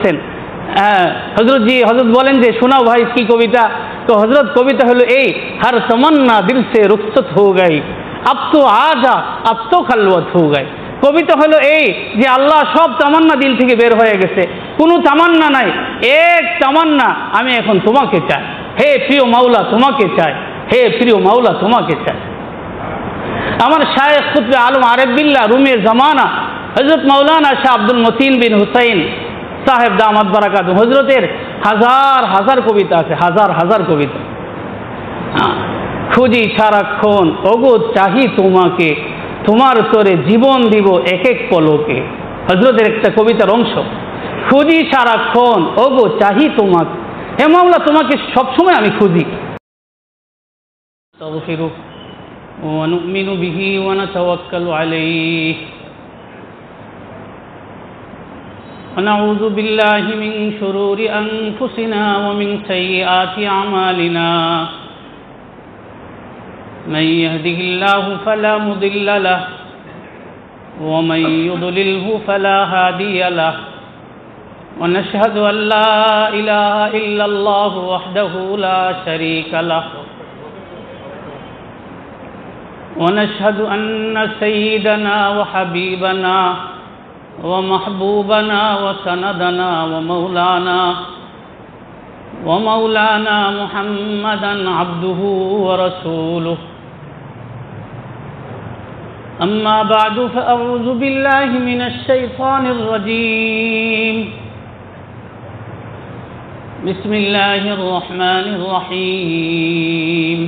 हजरत जी हजरत बोलें जे सुनाओ भाई की कविता। तो हजरत कविता हलो ए हर तमन्ना दिल से रुखसत हो गई, अब तो आजा अब तो खलवत हो गई। कविता हलो এই যে আল্লাহ সব তামান্না দিল থেকে বের হয়ে গেছে, কোনো তামান্না নাই, এক তামান্না আমি এখন তোমাকে চাই, হে প্রিয় মাওলা তোমাকে চাই, হে প্রিয় মাওলা তোমাকে চাই। আমার শায়েখ কুতবে আলম আরেফ বিল্লাহ রুমে জামানা হযরত মাওলানা শাহ আব্দুল মতিন বিন হুসাইন সাহেব দামাত বারাকাতুহু হযরতের হাজার হাজার কবিতা আছে, হাজার হাজার কবিতা। খুঁজি সারাক্ষণ ওগো চাহি তোমাকে, তোমার তরে জীবন দিব এক এক পলকে। হযরতের একটা কবিতার অংশ, খুঁজি সারাক্ষণ ওগো চাহি তোমাকে, হে মাওলা তোমাকে সবসময় আমি খুঁজি। তাগফিরু ওয়া নু'মিনু বিহি ওয়া নাতাওয়াক্কালু আলাইহি ونعوذ بالله من شرور أنفسنا ومن سيئات أعمالنا، من يهده الله فلا مضل له ومن يضلله فلا هادي له، ونشهد أن لا إله إلا الله وحده لا شريك له، ونشهد أن سيدنا وحبيبنا ومحبوبنا وسندنا ومولانا محمدا عبده ورسوله. أما بعد فأعوذ بالله من الشيطان الرجيم، بسم الله الرحمن الرحيم.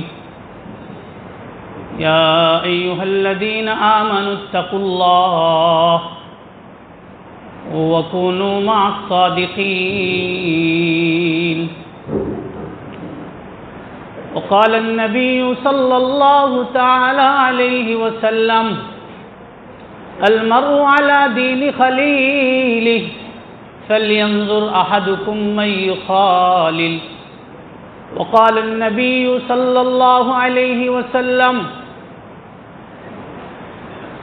يا أيها الذين آمنوا اتقوا الله وكونوا مع الصادقين. وقال النبي صلى الله تعالى عليه وسلم: المرء على دين خليله فلينظر أحدكم من يخالل. وقال النبي صلى الله عليه وسلم: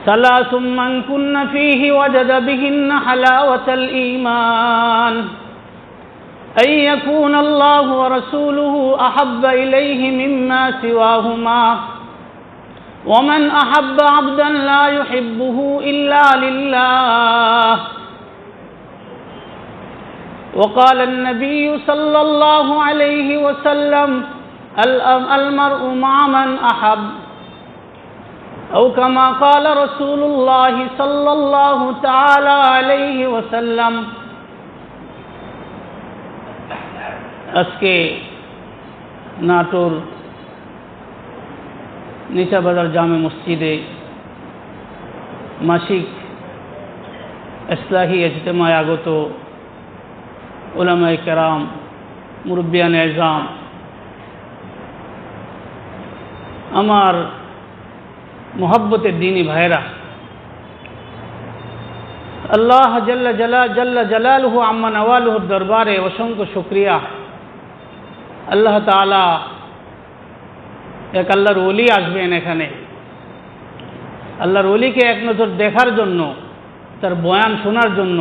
ثلاث من كن فيه وجد بهن حلاوة الإيمان، أن يكون الله ورسوله أحب إليه مما سواهما، ومن أحب عبدا لا يحبه إلا لله. وقال النبي صلى الله عليه وسلم: المرء مع من أحب، أو كما قال رسول الله صلى الله تعالى عليه وسلم. আজকে নাটোর নিশাবাজার জামে মসজিদে মাসিক ইসলাহি ইজতেমায় আগত উলামায়ে কেরাম, মুরব্বিয়ানে এজাম, আমার মোহাব্বতের দিনী ভাইরা, আল্লাহ জাল্লা জালালুহু আম্মা নওয়ালুহুর দরবারে অসংখ্য শুকরিয়া। আল্লাহ তাআলা এক আল্লাহর ওলি আসবেন এখানে, আল্লাহর ওলিকে এক নজর দেখার জন্য, তার বয়ান শোনার জন্য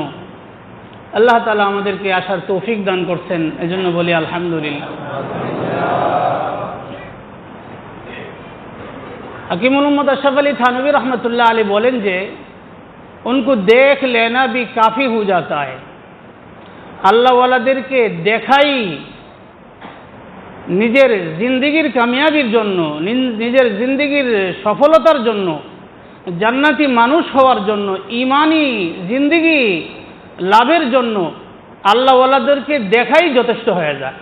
আল্লাহ তাআলা আমাদেরকে আসার তৌফিক দান করছেন, এজন্য বলি আলহামদুলিল্লাহ। हकीमुल उम्मत अशरफ अली थानवी रहमतुल्लाह अलैह बोलें जे उनको देख लेना भी काफ़ी हो जाता है। আল্লাহ ওয়ালাদেরকে দেখাই নিজের জিন্দেগির কামিয়াবির জন্য, নিজের জিন্দেগির সফলতার জন্য, জান্নাতি মানুষ হওয়ার জন্য, ঈমানি জিন্দেগি লাভের জন্য আল্লাহ ওয়ালাদেরকে দেখাই যথেষ্ট হয়ে যায়।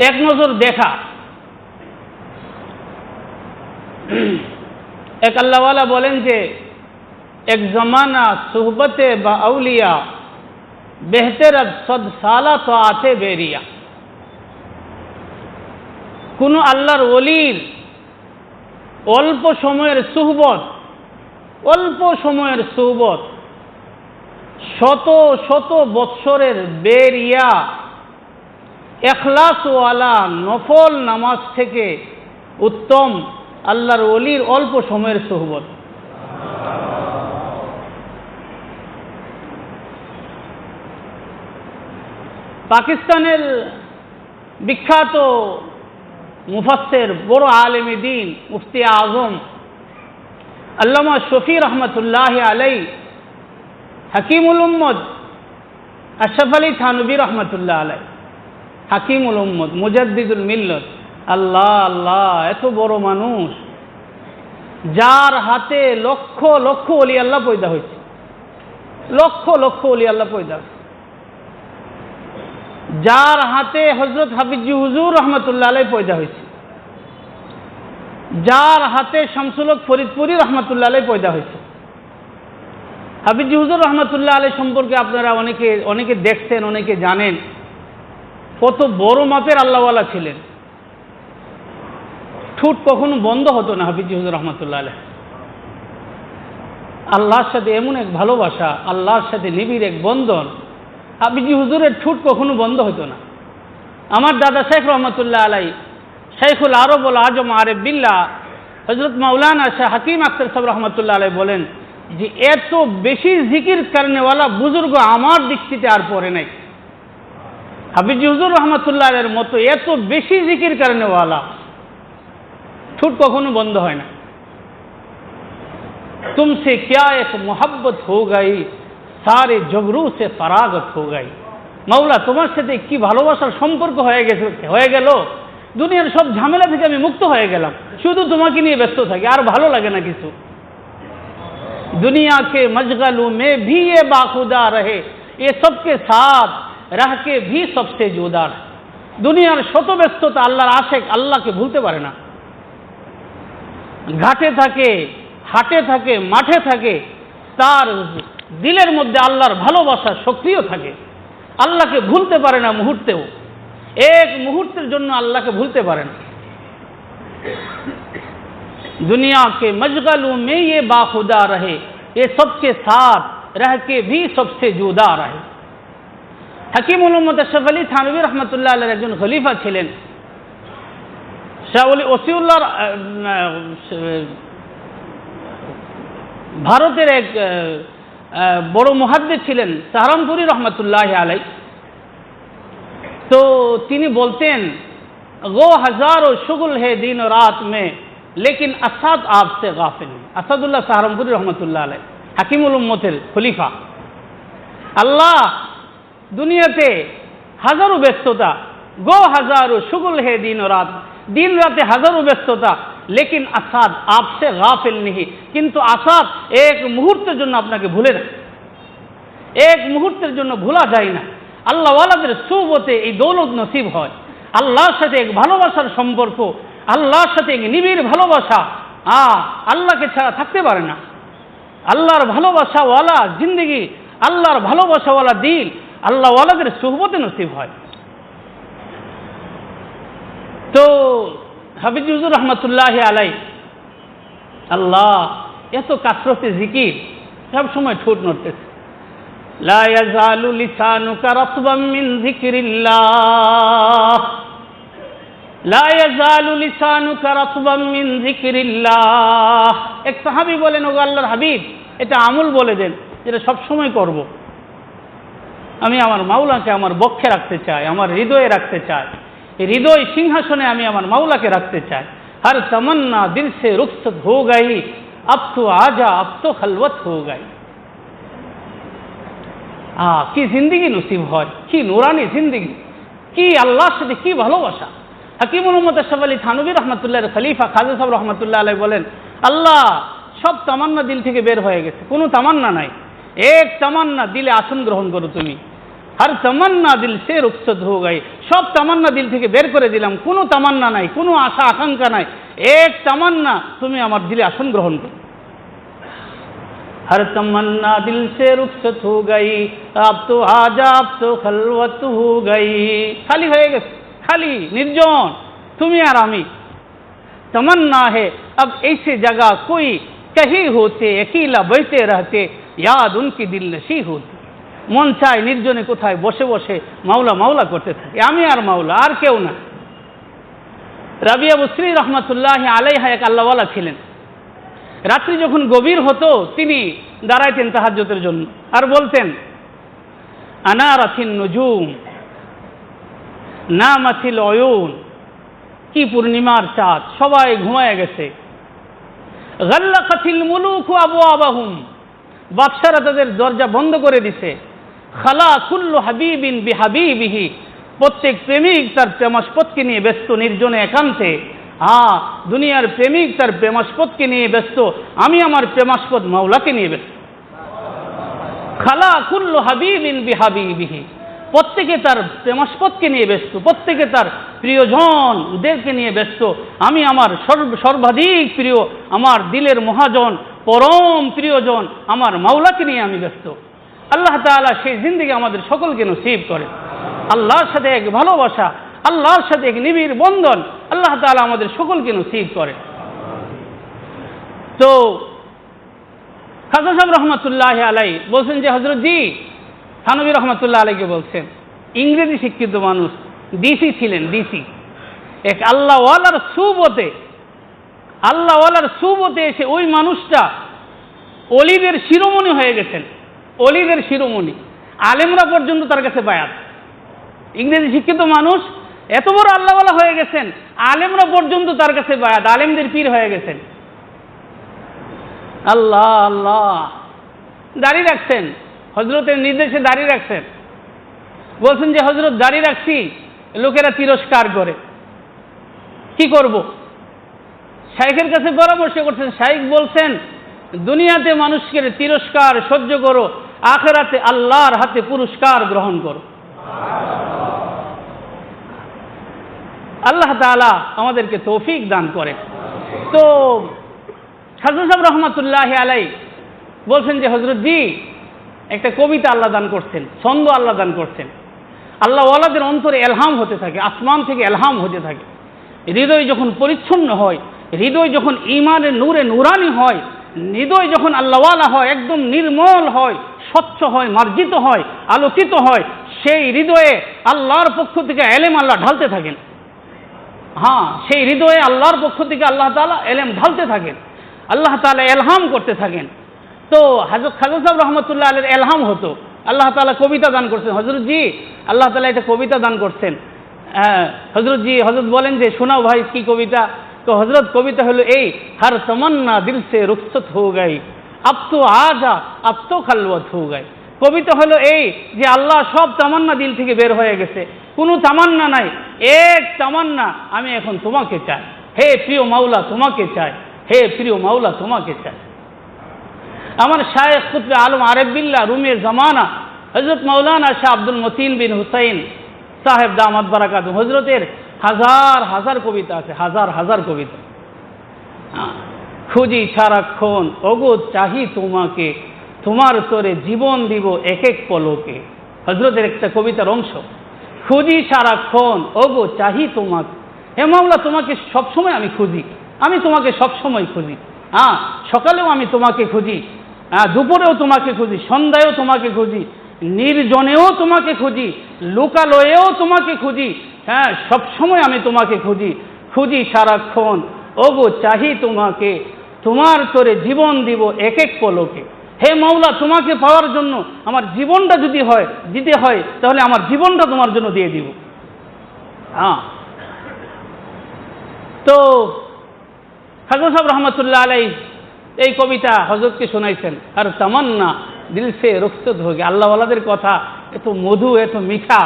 এক নজর দেখা। এক আল্লাহওয়ালা বলেন যে এক জমানা সুহবতে বা আউলিয়া বেহতের সদ সালা তো আতে বেরিয়া। কোনো আল্লাহর ওলির অল্প সময়ের সুহবত শত শত বৎসরের বেরিয়া এখলাসওয়ালা নফল নামাজ থেকে উত্তম আল্লাহর ওলির অল্প সময়ের সুহবত। পাকিস্তানের বিখ্যাত মুফাসসির বড় আলেমে দ্বীন মুফতি আজম আল্লামা শফি রহমতুল্লাহ আলাই, হাকিমুল উম্মত আশরাফ আলী থানভী রহমতুল্লাহ আলাই, হাকিমুল উম্মত মুজাদ্দিদুল মিল্লত। আল্লাহ আল্লাহ, এত বড় মানুষ যার হাতে লক্ষ লক্ষ ওলি আল্লাহ পয়দা হয়েছে, লক্ষ লক্ষ ওলি আল্লাহ পয়দা হয়েছে, যার হাতে হযরত হাফিজ হুজুর রহমতুল্লাহ আলাই পয়দা হয়েছে, যার হাতে শামসুল হক ফরিদপুরি রহমতুল্লাহ আলাই পয়দা হয়েছে। হাফিজ হুজুর রহমতুল্লাহ আলাই সম্পর্কে আপনারা অনেকে দেখছেন, অনেকে জানেন, কত বড় মাপের আল্লাহওয়ালা ছিলেন। ঠোঁট কখনো বন্ধ হতো না হাফিজ হুজুর রহমতুল্লাহ আলাই। আল্লাহর সাথে এমন এক ভালোবাসা, আল্লাহর সাথে নিবিড় এক বন্ধন, হাফিজ হুজুরের ঠোঁট কখনো বন্ধ হতো না। আমার দাদা শেখ রহমতুল্লাহ আলাই, শেখুল আরব ওয়াল আজম আরিফ বিল্লাহ হযরত মাওলানা শাহ হাকিম আখতার সাহেব রহমতুল্লাহ আলাই বলেন যে এত বেশি জিকির করনেওয়ালা বুজুর্গ আমার দৃষ্টিতে আর পরে নাই। হাফিজ হুজুর রহমতুল্লাহ আলাইয়ের মতো এত বেশি জিকির করনেওয়ালা, ঠোঁট কখনো বন্ধ হয় না। তুমসে ক্যা এক মোহাব্বত হো গাই, সারে জবরু সে ফরাগত হো গাই। মাওলা, তোমার সাথে কি ভালোবাসার সম্পর্ক হয়ে গেল, দুনিয়ার সব ঝামেলা থেকে আমি মুক্ত হয়ে গেলাম, শুধু তোমাকে নিয়ে ব্যস্ত থাকি, আর ভালো লাগে না কিছু। दुनिया के मशगलों में भी ये बाखुदा रहे, ये सबके साथ रह के भी सबसे जुदा रहे। দুনিয়ার শত ব্যস্ততা আল্লাহর আশেক আল্লাহকে ভুলতে পারে না। ঘাটে থাকে, হাটে থাকে, মাঠে থাকে, তার দিলের মধ্যে আল্লাহর ভালোবাসা সক্রিয় থাকে। আল্লাহকে ভুলতে পারে না মুহূর্তেও, এক মুহূর্তের জন্য আল্লাহকে ভুলতে পারে না। दुनिया के मशगलों में ये बाखुदा रहे, ये सबके साथ रह के भी सबसे जुदा रहे। হাকিমুল উম্মত আশরাফ আলী থানভী রহমতুল্লাহ আলাইহির একজন খলিফা ছিলেন। শাহ ওসিউল্লাহ ভারতের এক বড় মুহাদ্দিস ছিলেন সাহারানপুরি রহমতুল্লাহ আলাইহি। তো তিনি বলতেন, গো হাজারো শুগল হে দিন ও রাত মে, लेकिन असाद आपसे गाफिल नहीं। আসাদুল্লাহ সাহারানপুরি রহমতুল্লাহ আলাই, হাকিমুল উম্মতের খলিফা। আল্লাহ দুনিয়াতে হাজারো ব্যস্ততা, গো হাজারো শুগল হে দিন ও রাত, দিন রাতে হাজারো ব্যস্ততা, लेकिन আসাদ आपसे गाफिल नहीं, কিন্তু আসাদ এক মুহূর্তের জন্য আপনাকে ভুলে না, এক মুহূর্তের জন্য ভোলা যায় না। আল্লাহ ওয়ালাদের সুবতে এই দৌলত নসিব হয়, আল্লাহর সাথে এক ভালোবাসার সম্পর্ক, আল্লাহর সাথে এক নিবিড় ভালোবাসা আল্লাহকে ছাড়া থাকতে পারে না। আল্লাহর ভালোবাসাওয়ালা জিন্দগি, আল্লাহর ভালোবাসাওয়ালা দিল আল্লাহ ওয়ালাদের সুহবতে নসিব হয়। তো হাফিজ হুজুর রহমতুল্লাহ আলাই, আল্লাহ এত কাসরতে জিকির, সব সময় ঠোঁট নড়তেছে। লা ইয়াজালু লিসানুকা রাতবাম মিন যিকরিল্লাহ, লা ইয়াজালু লিসানুকা রাতবাম মিন যিকরিল্লাহ। এক সাহাবী বলেন, ওগো আল্লাহর হাবিব, এটা আমল বলে দেন যেটা সবসময় করব। আমি আমার মাওলাকে আমার বক্ষে রাখতে চাই, আমার হৃদয়ে রাখতে চাই, এই হৃদয় সিংহাসনে আমি আমার মাওলাকে রাখতে চাই। হর তমন্না দিল সে রুখসত হো গাই, अब तो आजा, अब तो खलवत हो गई। কি জিন্দগি নসিব হয়, কি নুরানি জিন্দগি, কি আল্লাহর সাথে কি ভালোবাসা। হাকিমুল উম্মত আশরাফ আলী থানভী রহমতুল্লাহর খলিফা খাজা সাহেব রহমতুল্লাহ আলাইহি বলেন, আল্লাহ সব তামান্না দিল থেকে বের হয়ে গেছে, কোনো তামান্না নাই, এক তামান্না দিলে আসন গ্রহণ করো তুমি। হর তামান্না দিল সে রুখসত হো গাই, সব তামান্না দিল থেকে বের করে দিলাম, কোনো তামান্না নাই, কোনো আশা আকাঙ্ক্ষা নাই, এক তামান্না তুমি আমার দিলে আসন গ্রহণ করো। हर तमन्ना दिल से रुखसत हो गई, अब तो आजा, अब तो खलवत हो गई। खाली হয়ে গেছে, खाली निर्जन তুমি আর আমি। तमन्ना है अब ऐसे जगह कोई कहीं होते, अकेला बैठे रहते, याद उनकी दिल नशी होती। মন চায় নির্জনে কোথায় বসে বসে মাওলা মাওলা করতে থাকে, আমি আর মাওলা, আর কেউ না। রাবিয়া বুসরি রহমতুল্লাহ আলাইহা এক আল্লাহওয়ালা ছিলেন। রাত্রি যখন গভীর হতো তিনি দাঁড়াইতেন তাহাজ্জুদের জন্য আর বলতেন, আনারাতিন নুজুম নামাতিল উয়ুন, কি পূর্ণিমার চাঁদ, সবাই ঘুমায় গেছে। গাল্লাকাতিল মুলুকু আবওয়াবাহুম, বাদশারা তাদের দরজা বন্ধ করে দিছে। খালা কুল্লু হাবিবিন বিহাবিবিহি, প্রত্যেক প্রেমিক তার প্রেমাস্পদকে নিয়ে ব্যস্ত নির্জনে একান্তে। দুনিয়ার প্রেমিক তার প্রেমাস্পদকে নিয়ে ব্যস্ত, আমি আমার প্রেমাস্পদ মাওলাকে নিয়ে ব্যস্ত। খালা কুল্লু হাবিবিন বিহাবিবিহি, প্রত্যেকে তার প্রেমাস্পদকে নিয়ে ব্যস্ত, প্রত্যেকে তার প্রিয়জনদেরকে নিয়ে ব্যস্ত। আমি আমার সর্বাধিক প্রিয়, আমার দিলের মহাজন, পরম প্রিয়জন আমার মাওলাকে নিয়ে আমি ব্যস্ত। আল্লাহ তাআলা সেই জিন্দেগি আমাদের সকলকে নসিব করে। আল্লাহর সাথে এক ভালোবাসা, আল্লাহর সাথে এক নিবিড় বন্ধন আল্লাহ তাআলা আমাদের সকলকে নসিব করে। তো খাজা সাহেব রহমতুল্লাহ আলাই বলছেন যে হযরত জি, থানভী রহমতুল্লাহ আলাইকে বলছেন, ইংরেজি শিক্ষিত মানুষ, ডিসি ছিলেন, ডিসি, এক আল্লাহওয়ালার সুবতে এসে ওই মানুষটা অলিদের শিরোমণি হয়ে গেছেন, অলিদের শিরোমণি, আলেমরা পর্যন্ত তার কাছে বায়াত। ইংরেজি শিক্ষিত মানুষ এত বড় আল্লাহওয়ালা হয়ে গেছেন, আলেমরা পর্যন্ত তার কাছে বায়াত, আলেমদের পীর হয়ে গেছেন। আল্লাহ আল্লাহ, দাঁড়িয়ে রাখছেন, হযরতের নির্দেশে দাঁড়িয়ে রাখছেন। বলছেন যে হযরত দাঁড়িয়ে রাখছি, লোকেরা তিরস্কার করে, কি করব? শাইখের কাছে পরামর্শ করছেন। শাইখ বলছেন, দুনিয়াতে মানুষকে তিরস্কার সহ্য করো, আখিরাতে আল্লাহর হাতে পুরস্কার গ্রহণ করো। আল্লাহ তাআলা আমাদেরকে তৌফিক দান করে। তো খাজা সাহেব রহমতুল্লাহ আলাই বলছেন যে হযরত জি, একটা কবিতা আল্লাহ দান করছেন, ছন্দ আল্লাহ দান করছেন। আল্লাহ ওয়ালাদের অন্তরে এলহাম হতে থাকে, আসমান থেকে এলহাম হতে থাকে। হৃদয় যখন পরিচ্ছন্ন হয়, হৃদয় যখন ঈমানের নূরে নূরানি হয়, হৃদয় যখন আল্লাহওয়ালা হয়, একদম নির্মল হয়, স্বচ্ছ হয়, মার্জিত হয়, আলোকিত হয়, সেই হৃদয়ে আল্লাহর পক্ষ থেকে এলেম আল্লাহ ঢালতে থাকেন। সেই হৃদয়ে আল্লাহর পক্ষ থেকে আল্লাহ তাআলা এলেম ঢালতে থাকেন, আল্লাহ তাআলা এলহাম করতে থাকেন। তো হযরত খাজা সাহেব রহমতুল্লাহ আলাইহির এলহাম হতো, আল্লাহ তাআলা কবিতা দান করছেন। হযরত জি, আল্লাহ তাআলা এটা কবিতা দান করছেন। হযরত জি, হযরত বলেন যে শোনাও ভাই কি কবিতা? তো হযরত কবিতা হলো এই, হর তমন্না দিল সে রুখসত হো গই, আব তো আজা আব তো খালওয়াত হো গই। কবিতা হলো এই যে আল্লাহ সব তামান্না দিল থেকে বের হয়ে গেছে, কোনো তামান্না নাই, এক তামান্না, আমি এখন তোমাকে চাই, হে প্রিয় মাওলা তোমাকে চাই, হে প্রিয় মাওলা তোমাকে চাই। আমার শায়েখ কুতবে আলম আরেফ বিল্লাহ রুমের জামানা হযরত মাওলানা শাহ আব্দুল মতিন বিন হুসাইন সাহেব দামাত বারাকাতুহু, হযরতের হাজার হাজার কবিতা আছে, হাজার হাজার কবিতা। খুঁজি সারাক্ষণ ওগো চাহি তোমাকে, তোমার তোরে জীবন দিব এক এক পলকে। হযরতের একটা কবিতার অংশ, খুঁজি সারাক্ষণ ওগো চাহি তোমাকে, হে মাওলা তোমাকে সবসময় আমি খুঁজি, আমি তোমাকে সবসময় খুঁজি। সকালেও আমি তোমাকে খুঁজি, দুপুরেও তোমাকে খুঁজি, সন্ধ্যায়ও তোমাকে খুঁজি, নির্জনেও তোমাকে খুঁজি, লোকালয়েও তোমাকে খুঁজি। সবসময় আমি তোমাকে খুঁজি, খুঁজি সারাক্ষণ ওগো চাহি তোমাকে, তোমার তোরে জীবন দিব এক এক পলকে। হে মাওলা তোমাকে পাওয়ার জন্য আমার জীবনটা যদি হয় দিতে হয়, তাহলে আমার জীবনটা তোমার জন্য দিয়ে দিব। তো খাজা সাহেব রহমতুল্লাহ আলাইহি এই কবিতা হযরতকে শোনাইছেন। আর তামান্না দিল সে রুখসত হো গয়া, আল্লাহওয়ালাদের কথা এত মধু, এত মিঠা,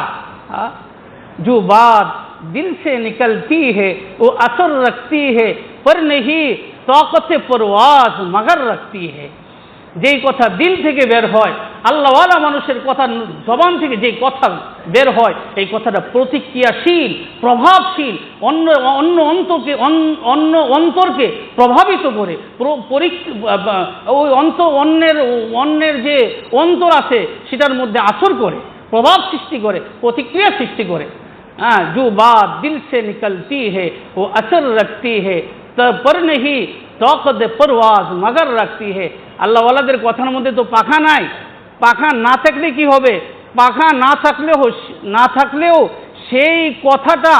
जो बात दिल से निकलती है वो असर रखती है, पर नहीं ताकत परवाज मगर रखती है। যেই কথা দিল থেকে বের হয়, আল্লাহওয়ালা মানুষের কথা, জবান থেকে যে কথা বের হয়, এই কথাটা প্রতিক্রিয়াশীল, প্রভাবশীল, অন্য অন্তরকে প্রভাবিত করে, ওই অন্যের যে অন্তর আছে সেটার মধ্যে আসর করে, প্রভাব সৃষ্টি করে, প্রতিক্রিয়া সৃষ্টি করে। जो बात दिल से निकलती है वो असर रखती है, पर नहीं ताकत परवाज मगर रखती है। আল্লাহওয়ালাদের কথার মধ্যে তো পাখা নাই, পাখা না থাকলে কি হবে? পাখা না থাকলেও সেই কথাটা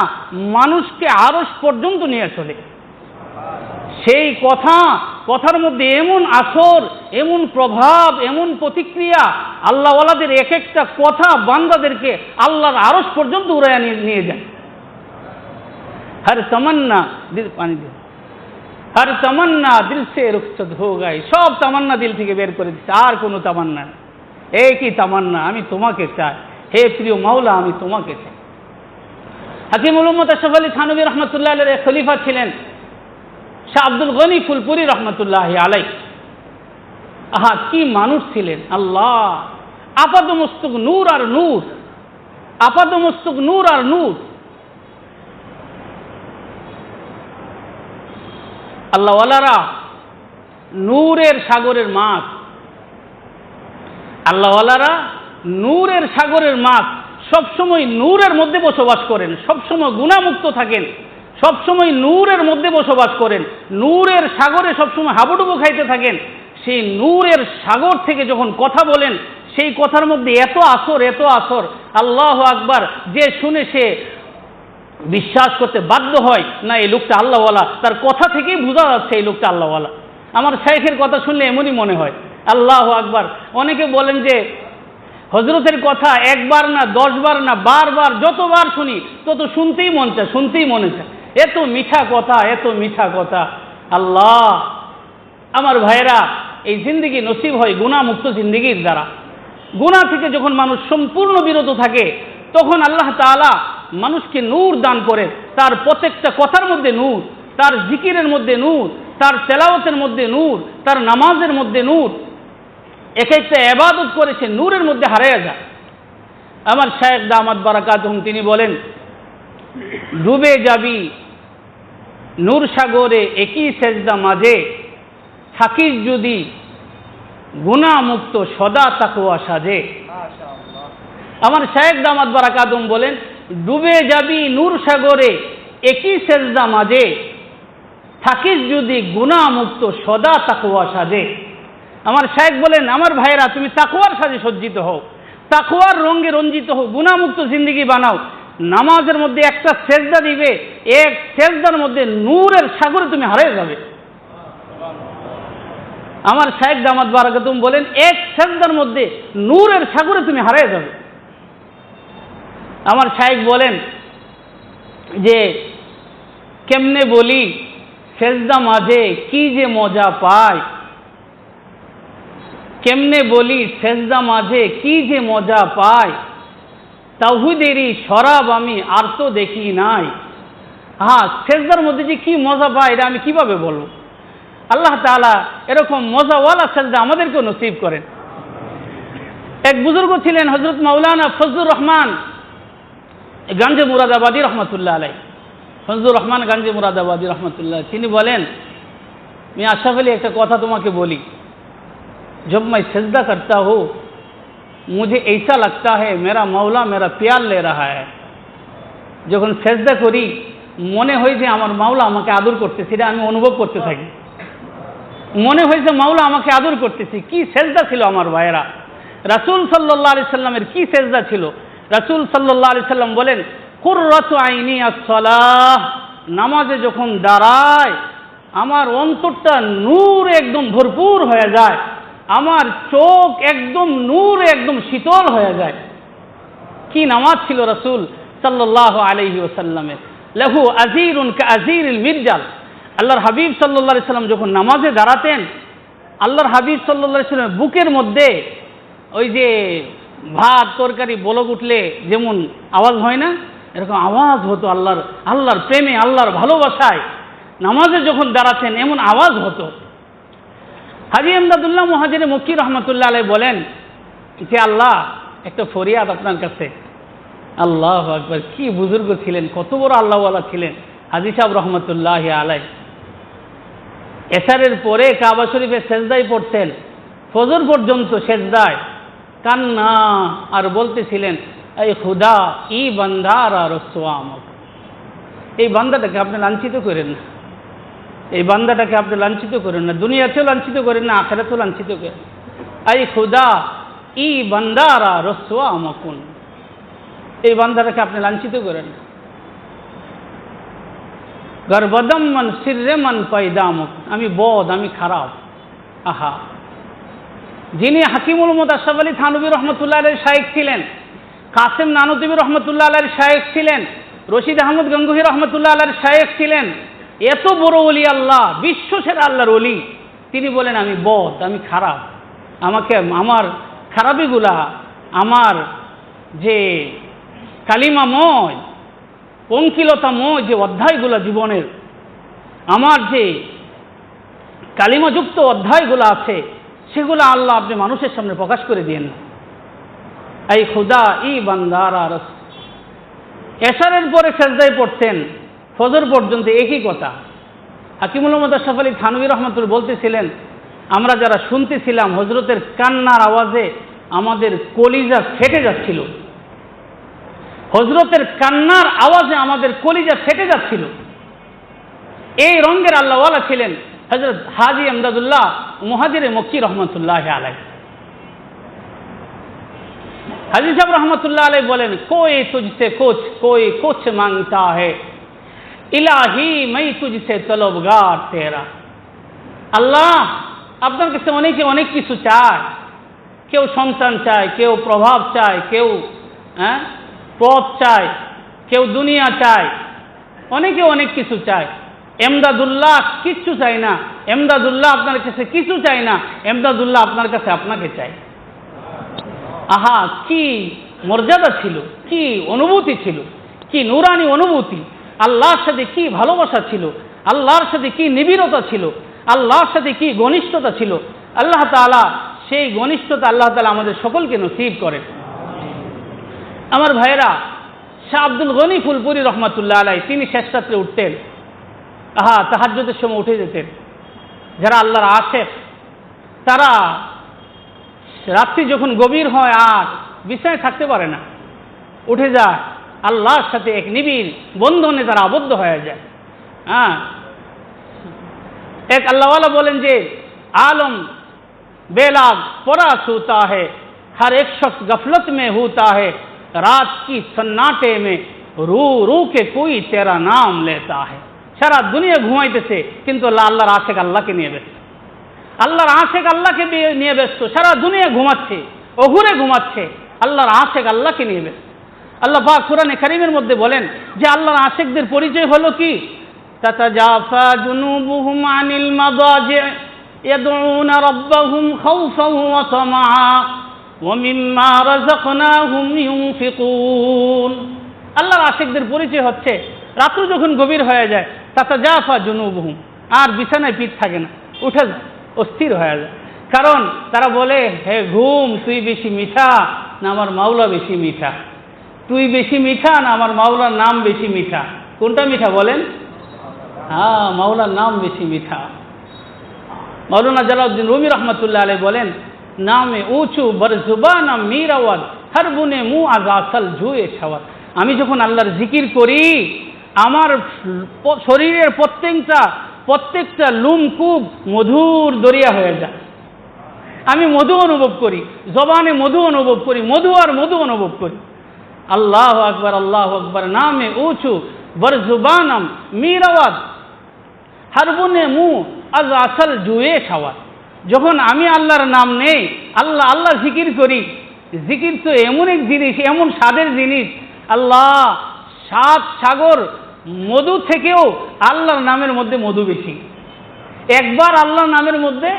মানুষকে আরশ পর্যন্ত নিয়ে চলে। সেই কথার মধ্যে এমন আসর, এমন প্রভাব, এমন প্রতিক্রিয়া, আল্লাহওয়ালাদের এক একটা কথা বান্দাদেরকে আল্লাহর আরশ পর্যন্ত উড়াইয়া নিয়ে যায়। हर तमन्ना दिल पानी दिल हर तमन्ना दिल से रुखसत हो गई सब तमन्ना दिल থেকে বের করে দিচ্ছে আর কোনো তামান্না নেই একই তামান্না আমি তোমাকে চাই হে প্রিয় মাওলা আমি তোমাকে চাই হাকিমুল উম্মত আশরাফ আলী থানভী রহমাতুল্লাহ আলাইহির খলিফা ছিলেন শাহ আব্দুল গনি ফুলপুরি রহমাতুল্লাহি আলাইহি আহা কি মানুষ ছিলেন আল্লাহ আপাদমস্তক নূর আর নূর আপাদমস্তক নূর আর নূর আল্লাহওয়ালারা নূরের সাগরের মাছ আল্লাহওয়ালারা নূরের সাগরের মাছ সবসময় নূরের মধ্যে বসবাস করেন সবসময় গুনাহমুক্ত থাকেন সবসময় নূরের মধ্যে বসবাস করেন নূরের সাগরে সবসময় হাবুডুবু খাইতে থাকেন সেই নূরের সাগর থেকে যখন কথা বলেন সেই কথার মধ্যে এত আসর আল্লাহু আকবার যে শুনে সে বিশ্বাস করতে বাধ্য হয় না এই লোকটা আল্লাহওয়ালা তার কথা থেকেই বোঝা যাচ্ছে এই লোকটা আল্লাহওয়ালা আমার শাইখের কথা শুনলে এমনই মনে হয় আল্লাহু আকবার অনেকে বলেন যে হযরতের কথা একবার না 10 বার না বারবার যতবার শুনি তত শুনতেই মনে চায় এত মিঠা কথা আল্লাহ আমার ভাইরা এই জিন্দেগি নসিব হয় গুনাহমুক্ত জিন্দেগির দ্বারা গুনাহ থেকে যখন মানুষ সম্পূর্ণ বিরত থাকে তখন আল্লাহ তাআলা মানুষকে নূর দান করে তার প্রত্যেকটা কথার মধ্যে নূর তার জিকিরের মধ্যে নূর তার তেলাওয়াতের মধ্যে নূর তার নামাজের মধ্যে নূর এক একটা ইবাদত করেছে নূরের মধ্যে হারিয়ে যায় আমার শায়েখ দামাত বারাকাতুহুম তিনি বলেন ডুবে যাবি নূর সাগরে একই সেজদা মাঝে থাকিস যদি গুনাহমুক্ত সদা তাকওয়া সাজে আমার শায়েখ দামাত বারাকাতুহুম বলেন ডুবে যাবি নূর সাগরে একই সেজদা মাঝে থাকিস যদি গুনাহমুক্ত সদা তাকওয়া সাজে আমার শায়েখ বলেন আমার ভাইরা তুমি তাকওয়ার সাজে সজ্জিত হও তাকওয়ার রঙে রঞ্জিত হও গুনাহমুক্ত জিন্দেগি বানাও নামাজের মধ্যে একটা সেজদা দিবে এক সেজদার মধ্যে নূরের সাগরে তুমি হারিয়ে যাবে আমার শায়েখ দামাত বারাকাতুহুম বলেন এক সেজদার মধ্যে নূরের সাগরে তুমি হারিয়ে যাবে আমার শায়েখ বলেন যে কেমনে বলি সেজদা মাঝে কি যে মজা পায় কেমনে বলি সেজদা মাঝে কি যে মজা পায় তাওহীদেরই শরাব আমি আর তো দেখি নাই হ্যাঁ সেজদার মধ্যে যে কি মজা পায় এটা আমি কিভাবে বলবো আল্লাহ তাআলা এরকম মজাওয়ালা সেজদা আমাদেরকেও নসিব করেন এক বুজুর্গ ছিলেন হযরত মাওলানা ফজলুর রহমান গাঞ্জে মুরাদাবাদী রহমতুল্লাহ আলাই ফজলুর রহমান গাঞ্জে মুরাদাবাদী রহমতুল্লাহ তিনি বলেন আমি আশরাফ আলী একটা কথা তোমাকে বলি जब मैं सजदा करता हूँ मुझे ऐसा लगता है मेरा मौला मेरा प्यार ले रहा है যখন সেজদা করি মনে হয় যে আমার মাওলা আমাকে আদর করতেছে সেটা আমি অনুভব করতে থাকি মনে হয় যে মাওলা আমাকে আদর করতেছে কি সেজদা ছিল আমার ভাইরা রাসূল সাল্লাল্লাহু আলাইহি সাল্লামের কি সেজদা ছিল রাসূল সাল্লাল্লাহু আলাইহি সাল্লাম বলেন কুররাতু আইনি আস-সালাহ নামাজে যখন দাঁড়ায় আমার অন্তরটা নূর একদম ভরপুর হয়ে যায় আমার চোখ একদম নূরে একদম শীতল হয়ে যায় কি নামাজ ছিল রাসূল সাল্লাল্লাহু আলাইহি ওয়াসাল্লামের লাহু আজিরুন কাআজিরিল মিরজাল আল্লাহর হাবিব সাল্লাল্লাহু আলাইহি সাল্লাম যখন নামাজে দাঁড়াতেন আল্লাহর হাবিব সাল্লাল্লাহু আলাইহি সাল্লামের বুকের মধ্যে ওই যে ভাত তরকারি বলক উঠলে যেমন আওয়াজ হয় না এরকম আওয়াজ হতো আল্লাহর প্রেমে আল্লাহর ভালোবাসায় নামাজে যখন দাঁড়াতেন এমন আওয়াজ হতো হাজী ইমদাদুল্লাহ মুহাজিরে মক্কি রহমতুল্লাহ আলাইহি বলেন যে আল্লাহ একটা ফরিয়াদ আপনার কাছে আল্লাহু আকবার কি বুজুর্গ ছিলেন কত বড় আল্লাহওয়ালা ছিলেন হাজী সাহেব রহমতুল্লাহ আলাইহি এশারের পরে কাবা শরীফে সেজদায় পড়তেন ফজর পর্যন্ত সেজদায় কান্না আর বলতেছিলেন এই খুদা ই বান্দারা রসওয়া আমাক এই বান্দাটাকে আপনি লাঞ্ছিত করেন না এই বান্দাটাকে আপনি লাঞ্ছিত করেন না দুনিয়াতেও লাঞ্ছিত করেন না আখিরাতেও লাঞ্ছিত করেন এই খুদা ই বান্দারা রসওয়া আমাকুন এই বান্দাটাকে আপনি লাঞ্ছিত করেন না গর্বদম মান সিররে মান পায়দামক আমি বদ আমি খারাপ আহা যিনি হাকিমুল উম্মত আশরাফ আলী থানভী রহমতুল্লাহ আলাইহির শায়েখ ছিলেন কাসেম নানুতুবী রহমতুল্লাহ আলাইহির শায়েখ ছিলেন রশিদ আহমদ গঙ্গোহী রহমতুল্লাহ আলাইহির শায়েখ ছিলেন, এত বড় ওলি আল্লাহ, বিশ্বসেরা আল্লাহর ওলি। তিনি বলেন আমি বদ, আমি খারাপ, আমাকে আমার খারাপিগুলা, আমার যে কালিমাময় পঙ্কিলতাময় যে অধ্যায়গুলো জীবনের, আমার যে কালিমাযুক্ত অধ্যায়গুলো আছে, সেগুলো আল্লাহ আপনি মানুষের সামনে প্রকাশ করে দিয়েন। এই খুদা ই বান্দারা রস। এশারের পরে সেজদায় পড়তেন ফজর পর্যন্ত একই কথা। হাকিমুল উম্মাহ আশরাফ আলী থানভী রহমাতুল্লাহ বলতেছিলেন, আমরা যারা শুনতেছিলাম হজরতের কান্নার আওয়াজে আমাদের কলিজা ফেটে যাচ্ছিল। হজরতের কান্নার আওয়াজে আমাদের কলিজা ফেটে যাচ্ছিল। এই রঙের আল্লাহওয়ালা ছিলেন হজরত হাজী আমদাদুল্লাহ মুহাজিরে মক্কি রহমতুল্লাহ আলাইহি। হাজী সাহেব রহমতুল্লাহ আলাইহি বলেন, কোই তুঝসে কুছ মাংতা হে, ইলাহি मैं तुझसे तलबगार तेरा। আল্লাহ আপনার কাছে অনেকে অনেক কিছু চায়। কেউ সন্তান চায়, কেউ প্রভাব চায়, কেউ পথ চায়, কেউ দুনিয়া চায়, অনেকে অনেক কিছু চায়। এমদাদুল্লাহ কিচ্ছু চাই না। এমদাদুল্লাহ আপনার কাছে কিছু চাই না, এমদাদুল্লাহ আপনার কাছে আপনাকে চাই। আহা, কি মর্যাদা ছিল, কি অনুভূতি ছিল, কি নুরানি অনুভূতি, আল্লাহর সাথে কি ভালোবাসা ছিল, আল্লাহর সাথে কি নিবিড়তা ছিল, আল্লাহর সাথে কি ঘনিষ্ঠতা ছিল। আল্লাহ তাআলা সেই ঘনিষ্ঠতা আল্লাহ তাআলা আমাদের সকলকে নসিব করেন। আমার ভাইয়েরা, শাহ আব্দুল গনি ফুলপুরি রহমাতুল্লাহ আলাইহি তিনি শেষ রাত্রে উঠতেন, তাহাজ্জুদের সময় উঠে যেতেন। যারা আল্লাহর আশেক তারা রাত্রি যখন গভীর হয় আর বিছানায় থাকতে পারে না, উঠে যায়, আল্লাহর সাথে এক নিবিড় বন্ধনে তারা আবদ্ধ হয়ে যায়। এক আল্লাহওয়ালা বলেন যে आलम बेलाग परा सोता है, हर एक शख्स गफलत में होता है, रात की सन्नाटे में रू रू के कोई तेरा नाम लेता है। সারা দুনিয়া ঘুমাইতেছে কিন্তু আল্লাহর আশেক আল্লাহকে নিয়ে ব্যস্ত, আল্লাহর আশেক আল্লাহকে নিয়ে ব্যস্ত। সারা দুনিয়া ঘুমাচ্ছে, অঘুরে ঘুমাচ্ছে, আল্লাহর আশেক আল্লাহকে নিয়ে ব্যস্ত। আল্লাহ পাক কোরআনে কারীমের মধ্যে বলেন যে আল্লাহর আশেকদের পরিচয় হলো কি, তাতাজাফা জুনুবুহুম আনিল মাদাজি' يدعون ربهم خوفا وطمعا ومما رزقناهم ينفقون। আল্লাহর আশিকদের পরিচয় হচ্ছে রাত্রি যখন গভীর হয়ে যায়, তাতাজাফা জুনুবুহুম, আর বিছানায় পিঠ থাকে না, উঠে যায়, অস্থির হয়ে যায়। কারণ তারা বলে, হে ঘুম, তুই বেশি মিঠা না আমার মাওলা বেশি মিঠা, তুই বেশি মিঠা না আমার মাওলার নাম বেশি মিঠা। কোনটা মিঠা বলেন? মাওলার নাম বেশি মিঠা। मौलाना जलालुद्दीन रूमी रहमतुल्लाह अलैह बोलें, नामे ऊँचू बर जुबाना मीर आवाज हर बुने मुँह आजासल जुए छावत। আমি যখন আল্লাহর জিকির করি আমার শরীরের প্রত্যেকটা লুমকুব মধুর দরিয়া হয়ে যায়। আমি মধু অনুভব করি, জবানে মধু অনুভব করি, মধু আর মধু অনুভব করি। আল্লাহু আকবার, আল্লাহু আকবার। নামে উঁচু बर जुबानम मीर आवाज हर बुने मुँह আজ আসল জুয়ে খাওয়া। যখন আমি আল্লাহর নাম নেই, আল্লাহ আল্লাহ জিকির করি, জিকির তো এমন এক জিনিস, এমন স্বাদের জিনিস, আল্লাহ 7 সাগর মধু থেকেও আল্লাহর নামের মধ্যে মধু বেশি। একবার আল্লাহর নামের মধ্যে